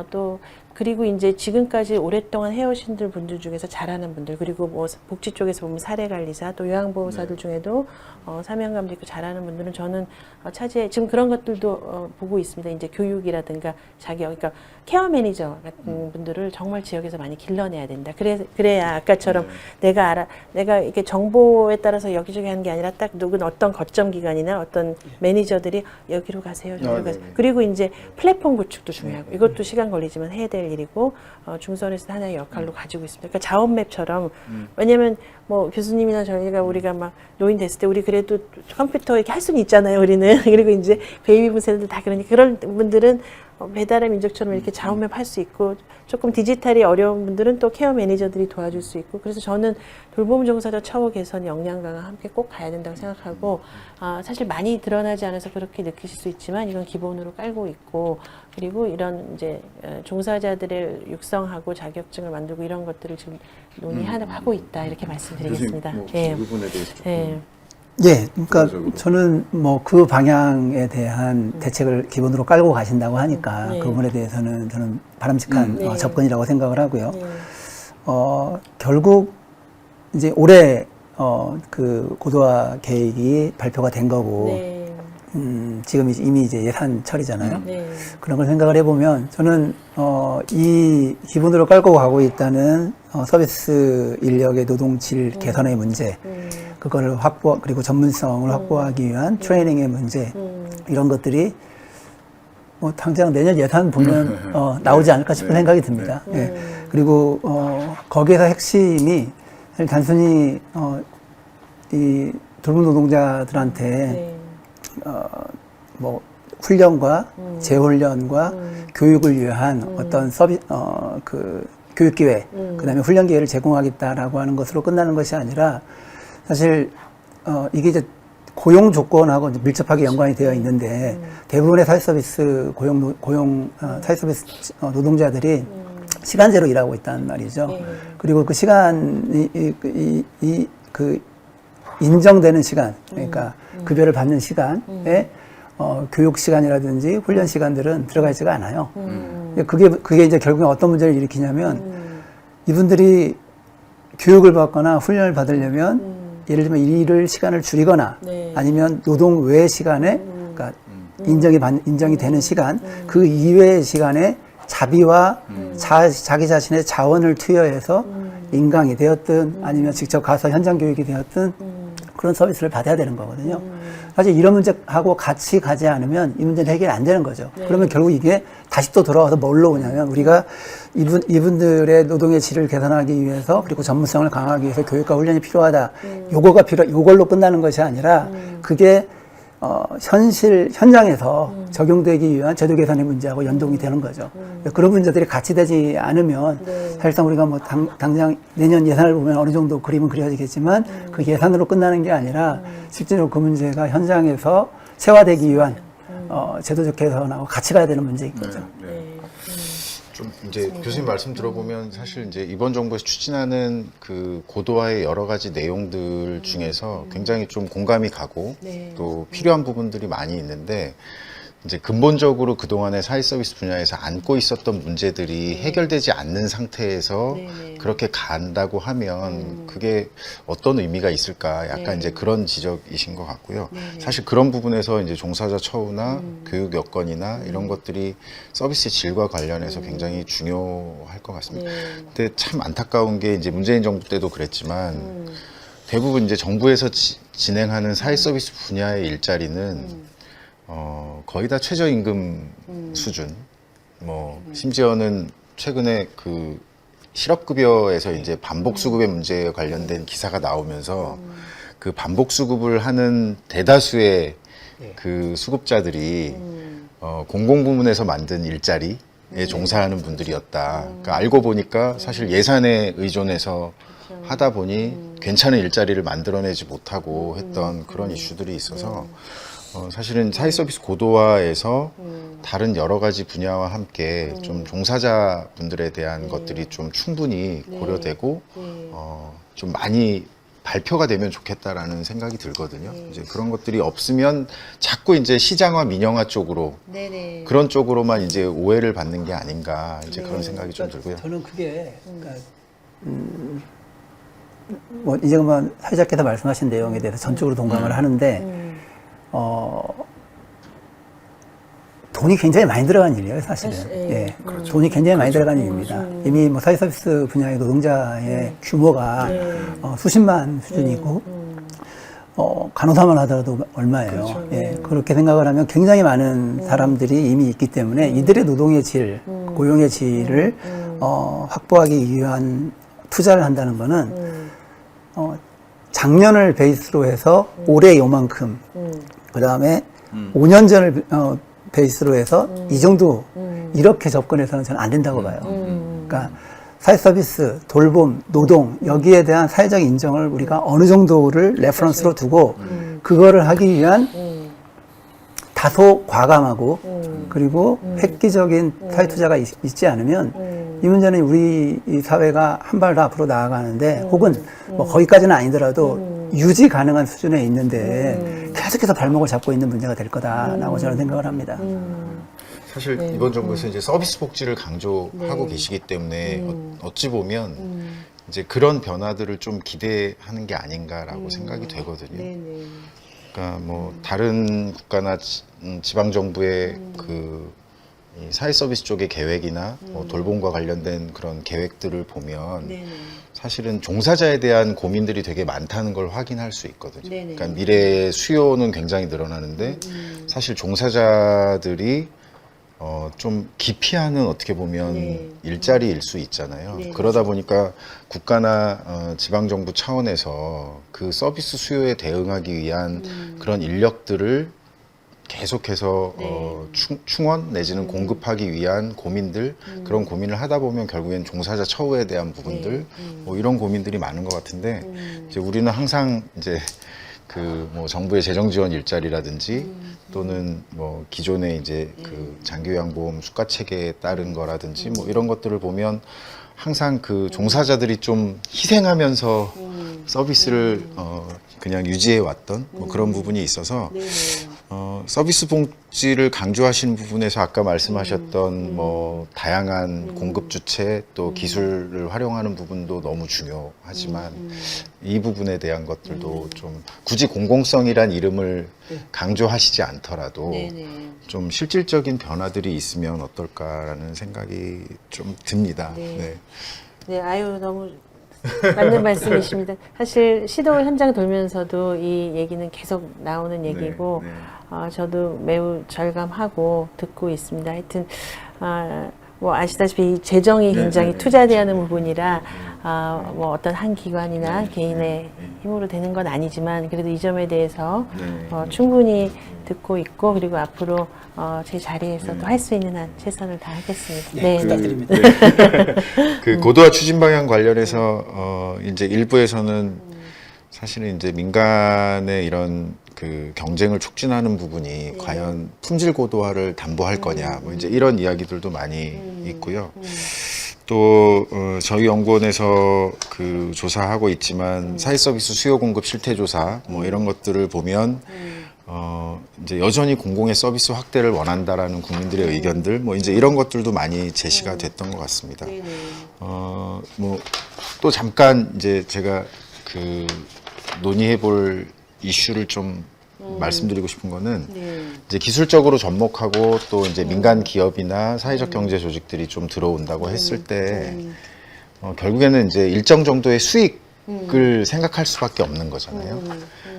또 그리고 이제 지금까지 오랫동안 해오신 분들 중에서 잘하는 분들 그리고 뭐 복지 쪽에서 보면 사례관리사 또 요양보호사들 중에도 사명감도 있고 잘하는 분들은 저는 차지해 지금 그런 것들도 보고 있습니다. 이제 교육이라든가 그러니까 케어 매니저 같은 분들을 정말 지역에서 많이 길러내야 된다. 그래야 아까처럼 내가 이렇게 정보에 따라서 여기저기 하는 게 아니라 딱 누군 어떤 거점 기관이나 어떤 매니저들이 여기로 가세요, 저기로 가세요. 그리고 이제 플랫폼 구축도 중요하고 이것도 시간 걸리지만 해야 될 일이고 중선에서 하나의 역할로 가지고 있습니다. 그러니까 자원맵처럼 왜냐면 뭐 교수님이나 저희가 우리가 막 노인 됐을 때 우리 그래도 컴퓨터 이렇게 할 수는 있잖아요, 우리는. 그리고 이제 베이비붐 세대들 다 그러니까 그런 분들은 배달의 민족처럼 이렇게 자원맵 할 수 있고 조금 디지털이 어려운 분들은 또 케어 매니저들이 도와줄 수 있고 그래서 저는 돌봄 종사자 처우 개선 역량 강화 함께 꼭 가야 된다고 생각하고 사실 많이 드러나지 않아서 그렇게 느끼실 수 있지만 이건 기본으로 깔고 있고 그리고 이런 이제 종사자들을 육성하고 자격증을 만들고 이런 것들을 지금 논의하고 있다 이렇게 말씀드리겠습니다. 이 부분에 대해서 예. 예, 그러니까 저는 뭐 그 방향에 대한 대책을 기본으로 깔고 가신다고 하니까 그 부분에 대해서는 저는 바람직한 접근이라고 생각을 하고요. 결국 이제 올해 그 고도화 계획이 발표가 된 거고 지금 이미 이제 예산 처리잖아요. 그런 걸 생각을 해보면 저는 이 기본으로 깔고 가고 있다는 서비스 인력의 노동질 개선의 문제, 그거를 그리고 전문성을 확보하기 위한 트레이닝의 문제, 이런 것들이 뭐 당장 내년 예산 보면 나오지 않을까 싶은 생각이 듭니다. 예. 그리고 거기에서 핵심이 사실 단순히 이 돌봄 노동자들한테 뭐 훈련과 재훈련과 교육을 위한 어떤 그 교육 기회, 그다음에 훈련 기회를 제공하겠다라고 하는 것으로 끝나는 것이 아니라 사실 이게 이제 고용 조건하고 이제 밀접하게 연관이 되어 있는데 대부분의 사회서비스 사회서비스 노동자들이 시간제로 일하고 있단 말이죠. 그리고 그 시간이 그 인정되는 시간, 그러니까 급여를 받는 시간에 교육 시간이라든지 훈련 시간들은 들어가 있지가 않아요. 그게 이제 결국에 어떤 문제를 일으키냐면 이분들이 교육을 받거나 훈련을 받으려면 예를 들면 일을 시간을 줄이거나 아니면 노동 외 시간에 그러니까 인정이 되는 시간 그 이외의 시간에 자비와 자기 자신의 자원을 투여해서 인강이 되었든 아니면 직접 가서 현장 교육이 되었든 그런 서비스를 받아야 되는 거거든요. 사실 이런 문제하고 같이 가지 않으면 이 문제는 해결이 안 되는 거죠. 그러면 결국 이게 다시 또 돌아와서 뭘로 오냐면 우리가 이분들의 노동의 질을 개선하기 위해서 그리고 전문성을 강화하기 위해서 교육과 훈련이 필요하다. 요걸로 끝나는 것이 아니라 그게 현장에서 적용되기 위한 제도 개선의 문제하고 연동이 되는 거죠. 그런 문제들이 같이 되지 않으면 사실상 우리가 뭐 당장 내년 예산을 보면 어느 정도 그림은 그려지겠지만 그 예산으로 끝나는 게 아니라 실제로 그 문제가 현장에서 체화되기 위한 제도적 개선하고 같이 가야 되는 문제인 거죠. 좀 이제 교수님 말씀 들어보면 사실 이제 이번 정부에서 추진하는 그 고도화의 여러 가지 내용들 중에서 굉장히 좀 공감이 가고 또 필요한 부분들이 많이 있는데 이제 근본적으로 그동안의 사회 서비스 분야에서 안고 있었던 문제들이 해결되지 않는 상태에서 그렇게 간다고 하면 그게 어떤 의미가 있을까 약간 이제 그런 지적이신 것 같고요. 사실 그런 부분에서 이제 종사자 처우나 교육 여건이나 이런 것들이 서비스 질과 관련해서 굉장히 중요할 것 같습니다. 근데 참 안타까운 게 이제 문재인 정부 때도 그랬지만 대부분 이제 정부에서 진행하는 사회 서비스 분야의 일자리는 거의 다 최저임금 수준. 뭐 심지어는 최근에 그 실업급여에서 이제 반복수급의 문제에 관련된 기사가 나오면서 그 반복수급을 하는 대다수의 그 수급자들이 공공부문에서 만든 일자리에 종사하는 분들이었다. 그러니까 알고 보니까 사실 예산에 의존해서 하다 보니 괜찮은 일자리를 만들어내지 못하고 했던 그런 이슈들이 있어서 사실은 사회 서비스 고도화에서 다른 여러 가지 분야와 함께 좀 종사자분들에 대한 것들이 좀 충분히 고려되고 좀 많이 발표가 되면 좋겠다라는 생각이 들거든요. 이제 그런 것들이 없으면 자꾸 이제 시장화 민영화 쪽으로 그런 쪽으로만 이제 오해를 받는 게 아닌가 이제 그런 생각이 좀 들고요. 저는 그게 그러니까 뭐 이제 뭐 사회자께서 말씀하신 내용에 대해서 전적으로 동감을 하는데 돈이 굉장히 많이 들어간 일이에요, 사실은. 예, 돈이 굉장히 많이 들어간 일입니다. 이미 뭐 사회 서비스 분야의 노동자의 규모가 수십만 수준이고 간호사만 하더라도 얼마예요. 예, 그렇게 생각을 하면 굉장히 많은 사람들이 이미 있기 때문에 이들의 노동의 질, 고용의 질을 확보하기 위한 투자를 한다는 거는 작년을 베이스로 해서 올해 요만큼, 그 다음에 5년 전을 베이스로 해서 이 정도 이렇게 접근해서는 저는 안 된다고 봐요. 그러니까 사회 서비스, 돌봄, 노동 여기에 대한 사회적 인정을 우리가 어느 정도를 레퍼런스로 두고 그거를 하기 위한 다소 과감하고 그리고 획기적인 사회 투자가 있지 않으면 이 문제는 우리 이 사회가 한 발 더 앞으로 나아가는데 혹은 뭐 거기까지는 아니더라도 유지 가능한 수준에 있는데 계속해서 발목을 잡고 있는 문제가 될 거다라고 저는 생각을 합니다. 사실 이번 정부에서 이제 서비스 복지를 강조하고 계시기 때문에 어찌 보면 이제 그런 변화들을 좀 기대하는 게 아닌가라고 생각이 되거든요. 그러니까 뭐 다른 국가나 지방 정부의 그 이 사회 서비스 쪽의 계획이나 뭐 돌봄과 관련된 그런 계획들을 보면 사실은 종사자에 대한 고민들이 되게 많다는 걸 확인할 수 있거든요. 그러니까 미래의 수요는 굉장히 늘어나는데 사실 종사자들이 좀 기피하는 어떻게 보면 일자리일 수 있잖아요. 그러다 보니까 국가나 지방정부 차원에서 그 서비스 수요에 대응하기 위한 그런 인력들을 계속해서 충원 내지는 공급하기 위한 고민들 그런 고민을 하다 보면 결국엔 종사자 처우에 대한 부분들 뭐 이런 고민들이 많은 것 같은데 이제 우리는 항상 이제 그 뭐 정부의 재정 지원 일자리라든지 또는 뭐 기존의 이제 그 장기요양보험 수가 체계에 따른 거라든지 뭐 이런 것들을 보면 항상 그 종사자들이 좀 희생하면서 서비스를 그냥 유지해 왔던 뭐 그런 부분이 있어서 서비스 복지를 강조하시는 부분에서 아까 말씀하셨던 뭐 다양한 공급 주체 또 기술을 활용하는 부분도 너무 중요하지만 이 부분에 대한 것들도 좀 굳이 공공성이란 이름을 강조하시지 않더라도 좀 실질적인 변화들이 있으면 어떨까라는 생각이 좀 듭니다. 네, 아유 너무 맞는 말씀이십니다. 사실 시도 현장 돌면서도 이 얘기는 계속 나오는 얘기고 저도 매우 절감하고 듣고 있습니다. 하여튼 뭐 아시다시피 재정이 굉장히 투자돼야 하는 부분이라 뭐 어떤 한 기관이나 개인의 힘으로 되는 건 아니지만 그래도 이 점에 대해서 충분히 듣고 있고 그리고 앞으로 제 자리에서 또 할 수 있는 한 최선을 다하겠습니다. 네, 부탁드립니다. 그 고도화 추진 방향 관련해서 이제 일부에서는 사실은 이제 민간의 이런 그 경쟁을 촉진하는 부분이 과연 품질 고도화를 담보할 거냐, 뭐 이제 이런 이야기들도 많이 있고요. 또 저희 연구원에서 그 조사하고 있지만 사회 서비스 수요 공급 실태 조사 뭐 이런 것들을 보면 이제 여전히 공공의 서비스 확대를 원한다라는 국민들의 의견들 뭐 이제 이런 것들도 많이 제시가 됐던 것 같습니다. 뭐 또 잠깐 이제 제가 그 논의해볼 이슈를 좀 말씀드리고 싶은 거는 이제 기술적으로 접목하고 또 이제 민간 기업이나 사회적 경제 조직들이 좀 들어온다고 했을 때 결국에는 이제 일정 정도의 수익을 생각할 수밖에 없는 거잖아요.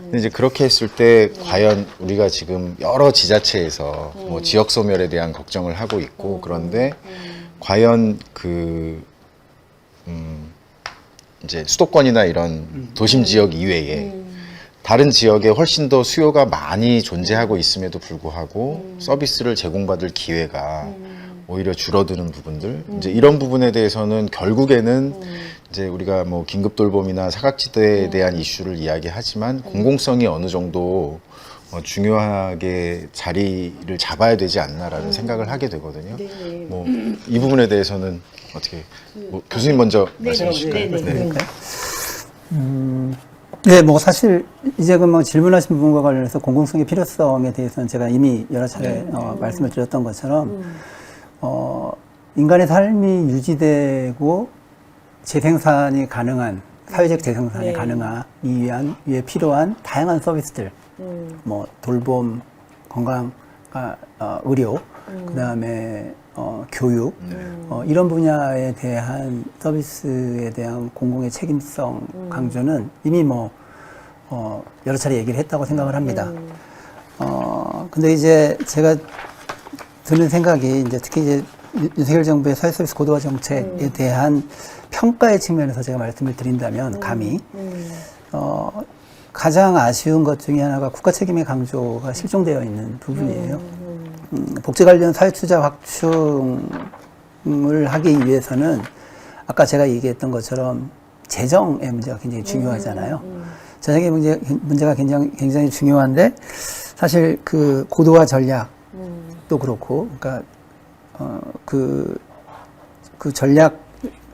근데 이제 그렇게 했을 때 과연 우리가 지금 여러 지자체에서 뭐 지역 소멸에 대한 걱정을 하고 있고 그런데 과연 그 이제 수도권이나 이런 도심 지역 이외에 다른 지역에 훨씬 더 수요가 많이 존재하고 있음에도 불구하고 서비스를 제공받을 기회가 오히려 줄어드는 부분들 이제 이런 부분에 대해서는 결국에는 이제 우리가 뭐 긴급 돌봄이나 사각지대에 대한 이슈를 이야기하지만 공공성이 어느 정도 중요하게 자리를 잡아야 되지 않나라는 생각을 하게 되거든요. 뭐 이 부분에 대해서는 어떻게 뭐 교수님 먼저 말씀해 주실까요? 네. 네, 뭐 사실 이제 그 뭐 질문하신 부분과 관련해서 공공성의 필요성에 대해서는 제가 이미 여러 차례 말씀을 드렸던 것처럼 인간의 삶이 유지되고 재생산이 가능한 사회적 재생산이 가능하기 위해 필요한 다양한 서비스들, 뭐 돌봄, 건강, 의료, 그다음에 교육 이런 분야에 대한 서비스에 대한 공공의 책임성 강조는 이미 뭐 여러 차례 얘기를 했다고 생각을 합니다. 근데 이제 제가 드는 생각이 이제 특히 이제 윤석열 정부의 사회서비스 고도화 정책에 대한 평가의 측면에서 제가 말씀을 드린다면 감히 가장 아쉬운 것 중에 하나가 국가 책임의 강조가 실종되어 있는 부분이에요. 복지 관련 사회 투자 확충을 하기 위해서는 아까 제가 얘기했던 것처럼 재정의 문제가 굉장히 중요하잖아요. 재정의 문제가 굉장히 중요한데 사실 그 고도화 전략도 그렇고, 그러니까 그 전략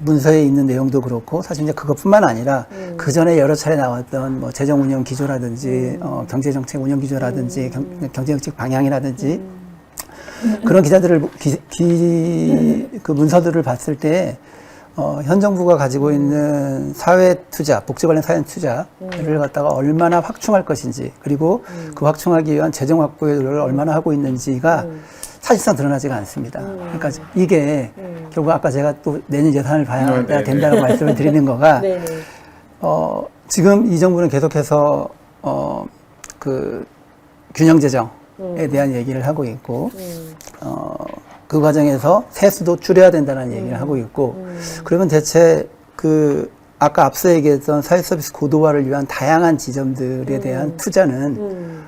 문서에 있는 내용도 그렇고 사실 이제 그것뿐만 아니라 그 전에 여러 차례 나왔던 뭐 재정 운영 기조라든지 경제 정책 운영 기조라든지 경제 정책 방향이라든지 그런 그 문서들을 봤을 때 현 정부가 가지고 있는 사회 투자, 복지 관련 사회 투자를 갖다가 얼마나 확충할 것인지, 그리고 그 확충하기 위한 재정 확보를 얼마나 하고 있는지가 사실상 드러나지가 않습니다. 그러니까 이게 결국 아까 제가 또 내년 예산을 봐야 된다고 말씀을 드리는 거가 지금 이 정부는 계속해서 그 균형 재정에 대한 얘기를 하고 있고 그 과정에서 세수도 줄여야 된다는 얘기를 하고 있고, 그러면 대체 그 아까 앞서 얘기했던 사회 서비스 고도화를 위한 다양한 지점들에 대한 투자는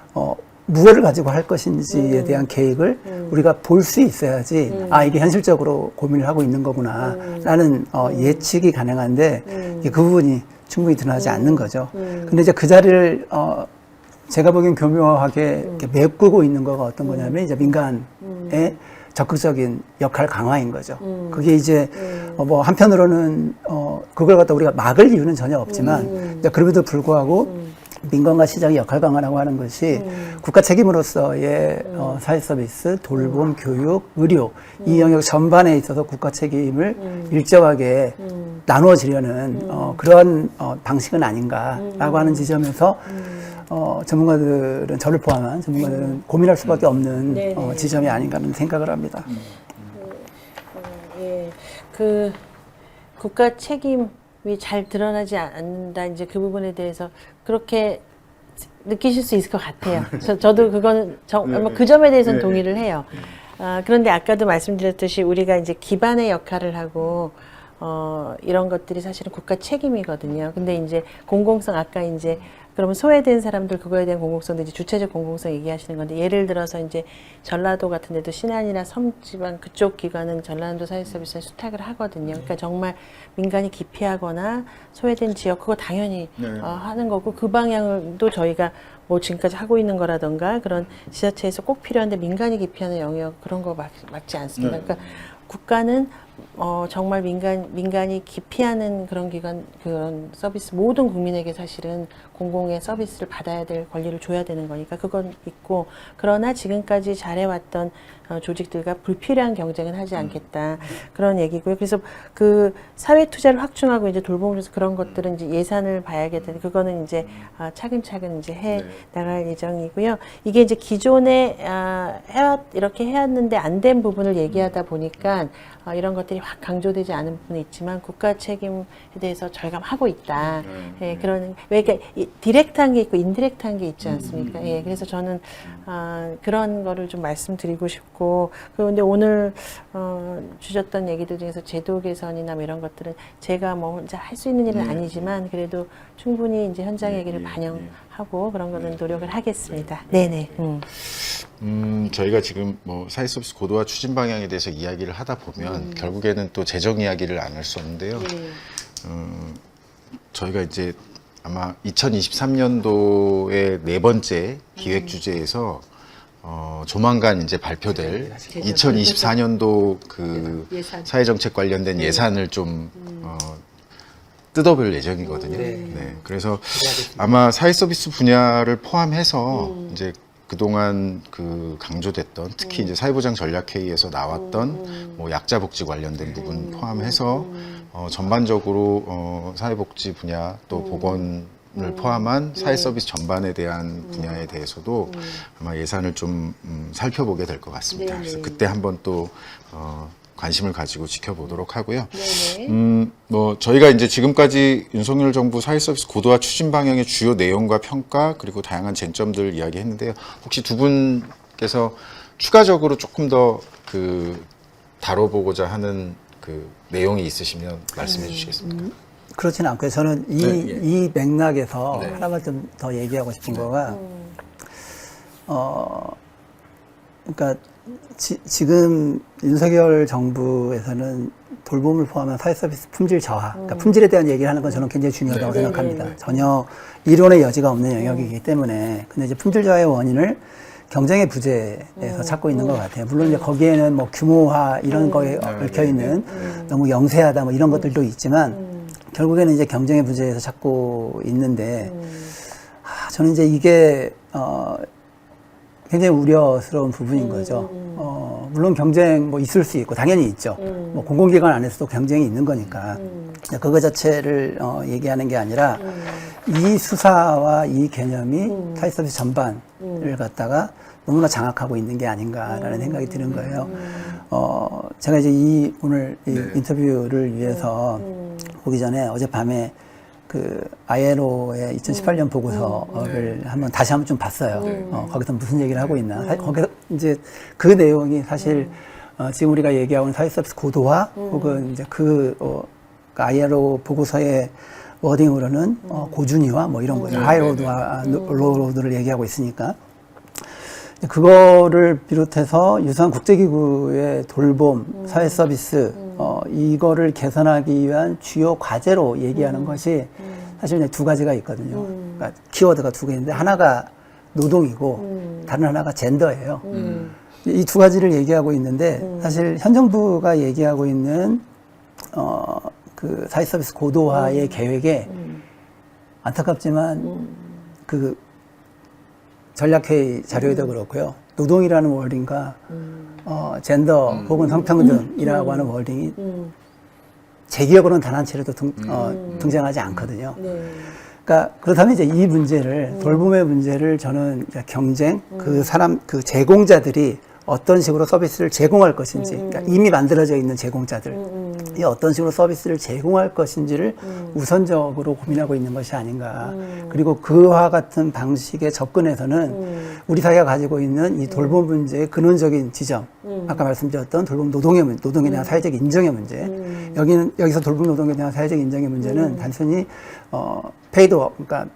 무엇을 가지고 할 것인지에 대한 계획을 우리가 볼 수 있어야지 이게 현실적으로 고민을 하고 있는 거구나 라는 예측이 가능한데 그 부분이 충분히 드러나지 않는 거죠. 근데 이제 그 자리를 제가 보기엔 교묘하게 이렇게 메꾸고 있는 거가 어떤 거냐면 이제 민간의 적극적인 역할 강화인 거죠. 그게 이제 뭐 한편으로는 그걸 갖다 우리가 막을 이유는 전혀 없지만 그럼에도 불구하고 민간과 시장의 역할 강화라고 하는 것이 국가 책임으로서의 사회 서비스, 돌봄, 교육, 의료 이 영역 전반에 있어서 국가 책임을 일정하게 나누어지려는 그러한 방식은 아닌가라고 하는 지점에서 전문가들은, 저를 포함한 전문가들은 고민할 수밖에 없는 지점이 아닌가 하는 생각을 합니다. 예, 그 국가 책임이 잘 드러나지 않는다. 이제 그 부분에 대해서 그렇게 느끼실 수 있을 것 같아요. 저도 그거는 그 점에 대해서는 동의를 해요. 그런데 아까도 말씀드렸듯이 우리가 이제 기반의 역할을 하고 이런 것들이 사실은 국가 책임이거든요. 근데 이제 공공성 아까 이제 그러면 소외된 사람들 그거에 대한 공공성도 이제 주체적 공공성 얘기하시는 건데 예를 들어서 이제 전라도 같은 데도 신안이나 섬지방 그쪽 기관은 전라도 사회서비스에 수탁을 하거든요. 그러니까 정말 민간이 기피하거나 소외된 지역 그거 당연히 하는 거고 그 방향도 저희가 뭐 지금까지 하고 있는 거라던가 그런 지자체에서 꼭 필요한데 민간이 기피하는 영역 그런 거 막지 않습니다. 그러니까 국가는 정말 민간이 기피하는 그런 기관, 그런 서비스, 모든 국민에게 사실은 공공의 서비스를 받아야 될 권리를 줘야 되는 거니까 그건 있고, 그러나 지금까지 잘해왔던 조직들과 불필요한 경쟁은 하지 않겠다. 그런 얘기고요. 그래서 그 사회 투자를 확충하고 이제 돌봄을 해서 그런 것들은 이제 예산을 봐야겠다. 그거는 이제 차근차근 이제 해 나갈 예정이고요. 이게 이제 기존에 이렇게 해왔는데 안 된 부분을 얘기하다 보니까 이런 것들이 확 강조되지 않은 부분이 있지만 국가 책임에 대해서 절감하고 있다. 예, 그런 왜 이렇게 디렉트한 게 있고 인디렉트한 게 있지 않습니까? 예, 그래서 저는 그런 거를 좀 말씀드리고 싶고, 그런데 오늘 주셨던 얘기들 중에서 제도 개선이나 뭐 이런 것들은 제가 뭐 혼자 할 수 있는 일은 아니지만 그래도 충분히 이제 현장 얘기를 반영하고 그런 거는 노력을 하겠습니다. 네네. 저희가 지금 뭐 사회 서비스 고도화 추진 방향에 대해서 이야기를 하다 보면 결국에는 또 재정 이야기를 안 할 수 없는데요. 저희가 이제 아마 2023년도의 네 번째 기획 주제에서 조만간 이제 발표될 2024년도 그 사회정책 관련된 예산을 좀 뜯어볼 예정이거든요. 네. 그래서 아마 사회 서비스 분야를 포함해서 이제 그동안 그 강조됐던 특히 이제 사회보장 전략회의에서 나왔던 뭐 약자 복지 관련된 부분 포함해서 전반적으로 사회복지 분야 또 보건을 포함한 사회 서비스 전반에 대한 분야에 대해서도 아마 예산을 좀 살펴보게 될 것 같습니다. 그래서 그때 한번 또 관심을 가지고 지켜보도록 하고요. 뭐 저희가 이제 지금까지 윤석열 정부 사회 서비스 고도화 추진 방향의 주요 내용과 평가 그리고 다양한 쟁점들 이야기했는데요. 혹시 두 분께서 추가적으로 조금 더 그 다뤄보고자 하는 그 내용이 있으시면 말씀해 주시겠습니까? 그렇지는 않고요. 저는 이 맥락에서 하나만 좀 더 얘기하고 싶은 거가, 그러니까 지금 윤석열 정부에서는 돌봄을 포함한 사회 서비스 품질 저하, 그러니까 품질에 대한 얘기를 하는 건 저는 굉장히 중요하다고 생각합니다. 전혀 이론의 여지가 없는 영역이기 때문에. 근데 이제 품질 저하의 원인을 경쟁의 부재에서 찾고 있는 것 같아요. 물론 이제 거기에는 뭐 규모화 이런 거에 얽혀 있는 너무 영세하다 뭐 이런 것들도 있지만 결국에는 이제 경쟁의 부재에서 찾고 있는데, 저는 이제 이게 굉장히 우려스러운 부분인 거죠. 물론 경쟁 뭐 있을 수 있고 당연히 있죠. 뭐 공공기관 안에서도 경쟁이 있는 거니까. 그거 자체를 얘기하는 게 아니라 이 수사와 이 개념이 사회 서비스 전반을 갖다가 너무나 장악하고 있는 게 아닌가라는 생각이 드는 거예요. 제가 이제 오늘 이 인터뷰를 위해서 보기 전에 어젯밤에 그 ILO의 2018년 보고서를 다시 한번 좀 봤어요. 거기서 무슨 얘기를 하고 있나. 거기서 이제 그 내용이 사실 지금 우리가 얘기하고 있는 사회 서비스 고도화 혹은 이제 그 ILO 보고서의 워딩으로는 고준위화 뭐 이런 거죠. 하이로드와 로로드를 얘기하고 있으니까. 그거를 비롯해서 유사한 국제기구의 돌봄, 사회 서비스, 이거를 개선하기 위한 주요 과제로 얘기하는 것이 사실 이제 두 가지가 있거든요. 그러니까 키워드가 두 개인데 하나가 노동이고 다른 하나가 젠더예요. 이 두 가지를 얘기하고 있는데 사실 현 정부가 얘기하고 있는 그 사회 서비스 고도화의 계획에 안타깝지만 그 전략회의 자료에도 그렇고요. 노동이라는 워딩과 젠더 혹은 성평등이라고 하는 워딩이 제 기억으로는 단 한 차례도 등장하지 않거든요. 그러니까 그렇다면 이제 이 문제를 돌봄의 문제를 저는 경쟁 그 제공자들이 어떤 식으로 서비스를 제공할 것인지, 그러니까 이미 만들어져 있는 제공자들, 이 어떤 식으로 서비스를 제공할 것인지를 우선적으로 고민하고 있는 것이 아닌가. 그리고 그와 같은 방식의 접근에서는 우리 사회가 가지고 있는 이 돌봄 문제의 근원적인 지점, 아까 말씀드렸던 돌봄 노동에 대한 사회적 인정의 문제, 여기서 돌봄 노동에 대한 사회적 인정의 문제는 단순히 페이드워, 그러니까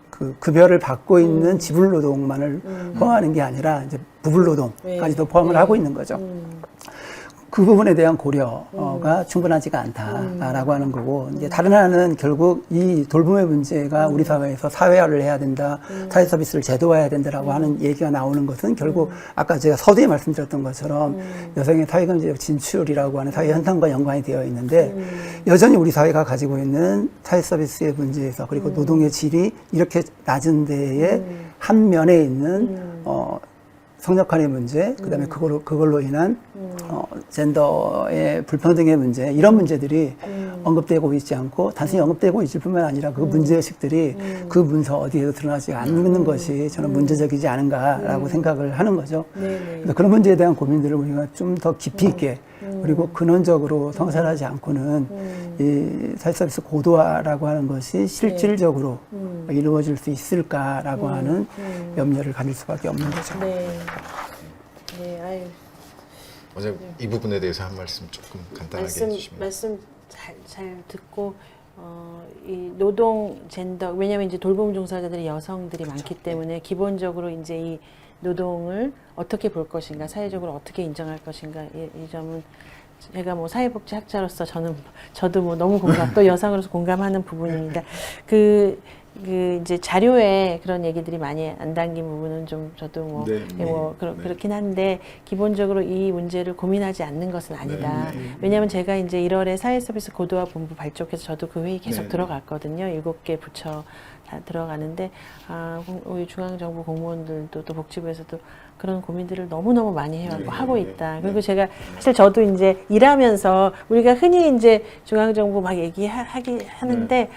그 급여를 받고 있는 지불 노동만을 포함하는 게 아니라 이제 부불 노동까지도 포함을 하고 있는 거죠. 그 부분에 대한 고려가 충분하지가 않다라고 하는 거고, 이제 다른 하나는 결국 이 돌봄의 문제가 우리 사회에서 사회화를 해야 된다, 사회 서비스를 제도화해야 된다라고 하는 얘기가 나오는 것은 결국 아까 제가 서두에 말씀드렸던 것처럼 여성의 사회경제적 진출이라고 하는 사회 현상과 연관이 되어 있는데, 여전히 우리 사회가 가지고 있는 사회 서비스의 문제에서, 그리고 노동의 질이 이렇게 낮은 데에 한 면에 있는 성역할의 문제, 그다음에 그걸로 인한 젠더의 불평등의 문제, 이런 문제들이 언급되고 있지 않고, 단순히 언급되고 있을 뿐만 아니라 그 문제의식들이 그 문서 어디에도 드러나지 않는 것이 저는 문제적이지 않은가라고 생각을 하는 거죠. 그래서 그런 문제에 대한 고민들을 우리가 좀 더 깊이 있게, 그리고 근원적으로 성찰하지 않고는 이 사회서비스 고도화라고 하는 것이 실질적으로 이루어질 수 있을까라고 하는 염려를 가질 수밖에 없는 거죠. 네, 아유. 어제 이 부분에 대해서 한 말씀 조금 간단하게 해주시면. 말씀 잘 듣고, 이 노동 젠더, 왜냐하면 이제 돌봄 종사자들이 여성들이 많기 때문에 기본적으로 이제 이 노동을 어떻게 볼 것인가, 사회적으로 어떻게 인정할 것인가, 이 점은 제가 뭐 사회복지학자로서 저도 뭐 너무 또 여성으로서 공감하는 부분입니다. 그 이제 자료에 그런 얘기들이 많이 안 담긴 부분은 좀 저도 그렇긴 한데, 기본적으로 이 문제를 고민하지 않는 것은 아니다. 왜냐하면 제가 이제 1월에 사회서비스 고도화 본부 발족해서 저도 그 회의 계속 들어갔거든요. 7개 부처 다 들어가는데, 우리 중앙정부 공무원들도 또 복지부에서도 그런 고민들을 너무너무 많이 하고 있다. 그리고 제가 사실 저도 이제 일하면서 우리가 흔히 이제 중앙정부 막 하는데,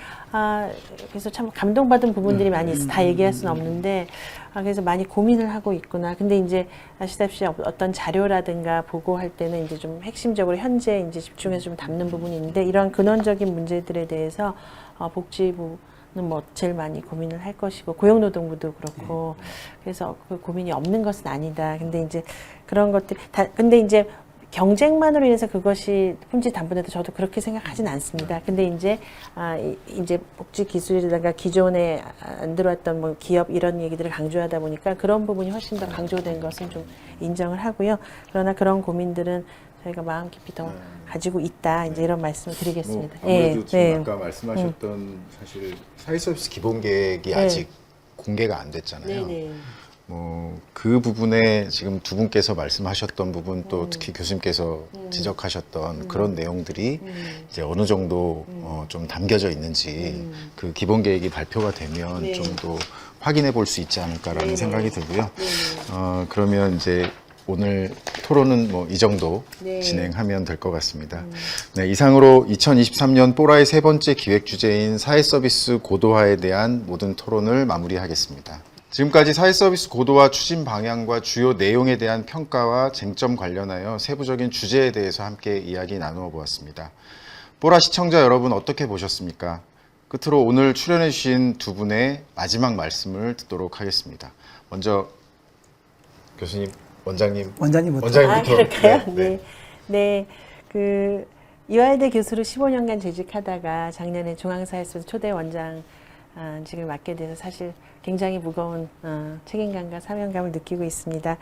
그래서 참 감동받은 부분들이 많이 있어. 다 얘기할 수는 없는데, 그래서 많이 고민을 하고 있구나. 근데 이제 아시다시피 어떤 자료라든가 보고할 때는 이제 좀 핵심적으로 현재 이제 집중해서 좀 담는 부분이 있는데, 이런 근원적인 문제들에 대해서 복지부 뭐 제일 많이 고민을 할 것이고, 고용노동부도 그렇고, 그래서 그 고민이 없는 것은 아니다. 근데 이제 그런 것들 근데 이제 경쟁만으로 인해서 그것이 품질 담보된다, 저도 그렇게 생각하진 않습니다. 근데 이제 이제 복지 기술이라든가 기존에 안 들어왔던 뭐 기업 이런 얘기들을 강조하다 보니까 그런 부분이 훨씬 더 강조된 것은 좀 인정을 하고요. 그러나 그런 고민들은 저희가 마음 깊이 더 가지고 있다, 이제 이런 말씀을 드리겠습니다. 아무래도 지금 아까 말씀하셨던 사실 사회서비스 기본계획이 아직 공개가 안 됐잖아요. 그 부분에 지금 두 분께서 말씀하셨던 부분, 또 특히 교수님께서 지적하셨던 그런 내용들이 이제 어느 정도 좀 담겨져 있는지 그 기본계획이 발표가 되면 좀 더 확인해 볼 수 있지 않을까라는 생각이 들고요. 그러면 이제 오늘 토론은 뭐 이 정도 진행하면 될 것 같습니다. 네, 이상으로 2023년 뽀라의 세 번째 기획 주제인 사회서비스 고도화에 대한 모든 토론을 마무리하겠습니다. 지금까지 사회서비스 고도화 추진 방향과 주요 내용에 대한 평가와 쟁점 관련하여 세부적인 주제에 대해서 함께 이야기 나누어 보았습니다. 뽀라 시청자 여러분, 어떻게 보셨습니까? 끝으로 오늘 출연해 주신 두 분의 마지막 말씀을 듣도록 하겠습니다. 먼저 교수님, 원장님부터. 그럴까요? 네. 이화여대 교수로 15년간 재직하다가 작년에 중앙사회서비스 초대 원장직을 맡게 돼서 사실 굉장히 무거운 책임감과 사명감을 느끼고 있습니다.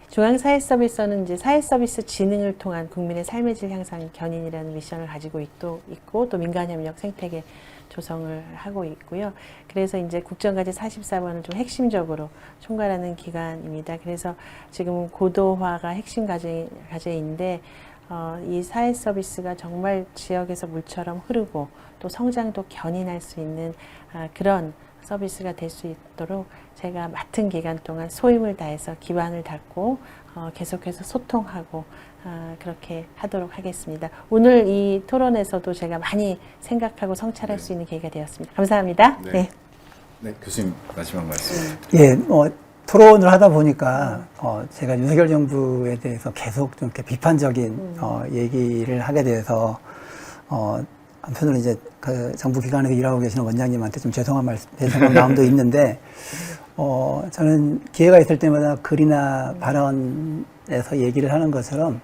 중앙사회서비스는 이제 사회서비스 진흥을 통한 국민의 삶의 질 향상 견인이라는 미션을 가지고 있고 또 민간협력 생태계 조성을 하고 있고요. 그래서 이제 국정과제 44번을 좀 핵심적으로 총괄하는 기관입니다. 그래서 지금 고도화가 핵심 과제인데, 이 사회 서비스가 정말 지역에서 물처럼 흐르고 또 성장도 견인할 수 있는 그런 서비스가 될 수 있도록 제가 맡은 기간 동안 소임을 다해서 기반을 닦고 계속해서 소통하고 그렇게 하도록 하겠습니다. 오늘 이 토론에서도 제가 많이 생각하고 성찰할 수 있는 계기가 되었습니다. 감사합니다. 네, 교수님 마지막 말씀. 토론을 하다 보니까 제가 윤석열 정부에 대해서 계속 좀 이렇게 비판적인 얘기를 하게 돼서 한편으로 이제 그 정부 기관에서 일하고 계시는 원장님한테 좀 죄송한 마음도 있는데 저는 기회가 있을 때마다 글이나 발언에서 얘기를 하는 것처럼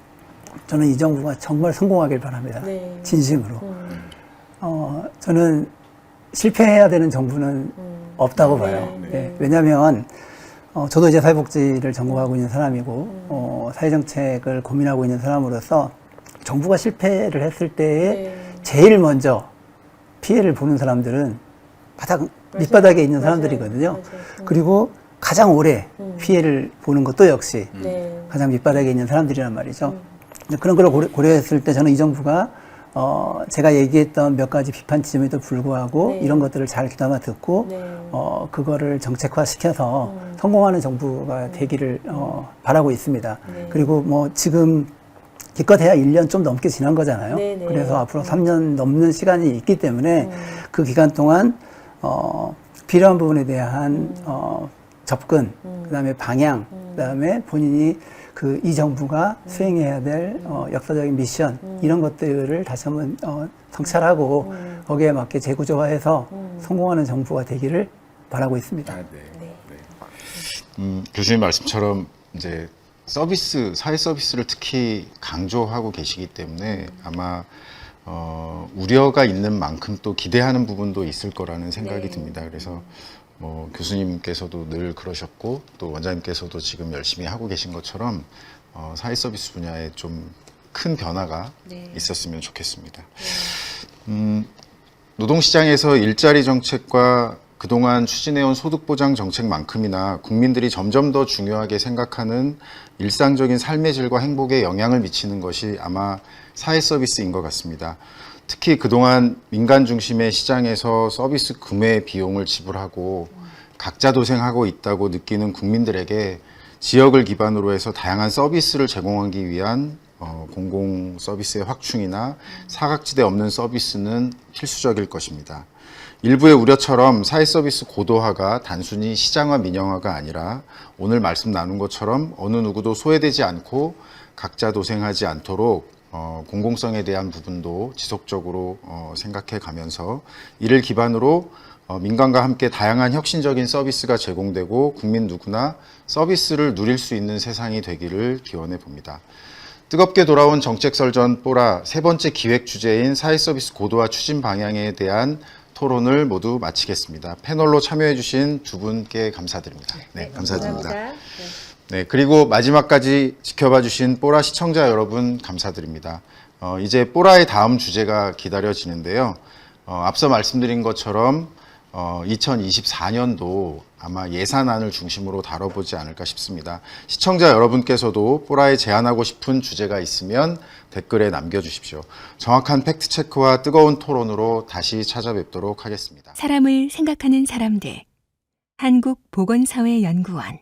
저는 이 정부가 정말 성공하길 바랍니다. 네. 진심으로. 저는 실패해야 되는 정부는 없다고 봐요. 예, 왜냐하면 저도 이제 사회복지를 전공하고 있는 사람이고 사회정책을 고민하고 있는 사람으로서 정부가 실패를 했을 때에 제일 먼저 피해를 보는 사람들은 바닥 밑바닥에 있는 사람들이거든요. 그리고 가장 오래 피해를 보는 것도 역시 가장 밑바닥에 있는 사람들이란 말이죠. 그런 걸 고려했을 때 저는 이 정부가 제가 얘기했던 몇 가지 비판 지점에도 불구하고 이런 것들을 잘 귀담아 듣고 그거를 정책화시켜서 성공하는 정부가 되기를 바라고 있습니다. 그리고 뭐 지금 기껏해야 1년 좀 넘게 지난 거잖아요. 그래서 앞으로 3년 넘는 시간이 있기 때문에 그 기간 동안 필요한 부분에 대한 접근, 그다음에 방향, 그다음에 본인이 이 정부가 수행해야 될 역사적인 미션 이런 것들을 다시 한번 성찰하고 거기에 맞게 재구조화해서 성공하는 정부가 되기를 바라고 있습니다. 교수님 말씀처럼 이제 사회 서비스를 특히 강조하고 계시기 때문에 아마 우려가 있는 만큼 또 기대하는 부분도 있을 거라는 생각이 듭니다. 그래서 뭐 교수님께서도 늘 그러셨고 또 원장님께서도 지금 열심히 하고 계신 것처럼 사회 서비스 분야에 좀 큰 변화가 있었으면 좋겠습니다. 노동시장에서 일자리 정책과 그동안 추진해온 소득보장 정책만큼이나 국민들이 점점 더 중요하게 생각하는 일상적인 삶의 질과 행복에 영향을 미치는 것이 아마 사회 서비스인 것 같습니다. 특히 그동안 민간 중심의 시장에서 서비스 구매 비용을 지불하고 각자 도생하고 있다고 느끼는 국민들에게 지역을 기반으로 해서 다양한 서비스를 제공하기 위한 공공 서비스의 확충이나 사각지대 없는 서비스는 필수적일 것입니다. 일부의 우려처럼 사회 서비스 고도화가 단순히 시장화 민영화가 아니라 오늘 말씀 나눈 것처럼 어느 누구도 소외되지 않고 각자 도생하지 않도록 공공성에 대한 부분도 지속적으로 생각해 가면서 이를 기반으로 민간과 함께 다양한 혁신적인 서비스가 제공되고 국민 누구나 서비스를 누릴 수 있는 세상이 되기를 기원해 봅니다. 뜨겁게 돌아온 정책설전 뽀라 세 번째 기획 주제인 사회 서비스 고도화 추진 방향에 대한 토론을 모두 마치겠습니다. 패널로 참여해 주신 두 분께 감사드립니다. 네, 감사드립니다. 네, 그리고 마지막까지 지켜봐 주신 뽀라 시청자 여러분 감사드립니다. 이제 뽀라의 다음 주제가 기다려지는데요. 앞서 말씀드린 것처럼 2024년도 아마 예산안을 중심으로 다뤄보지 않을까 싶습니다. 시청자 여러분께서도 뽀라에 제안하고 싶은 주제가 있으면 댓글에 남겨주십시오. 정확한 팩트체크와 뜨거운 토론으로 다시 찾아뵙도록 하겠습니다. 사람을 생각하는 사람들 한국보건사회연구원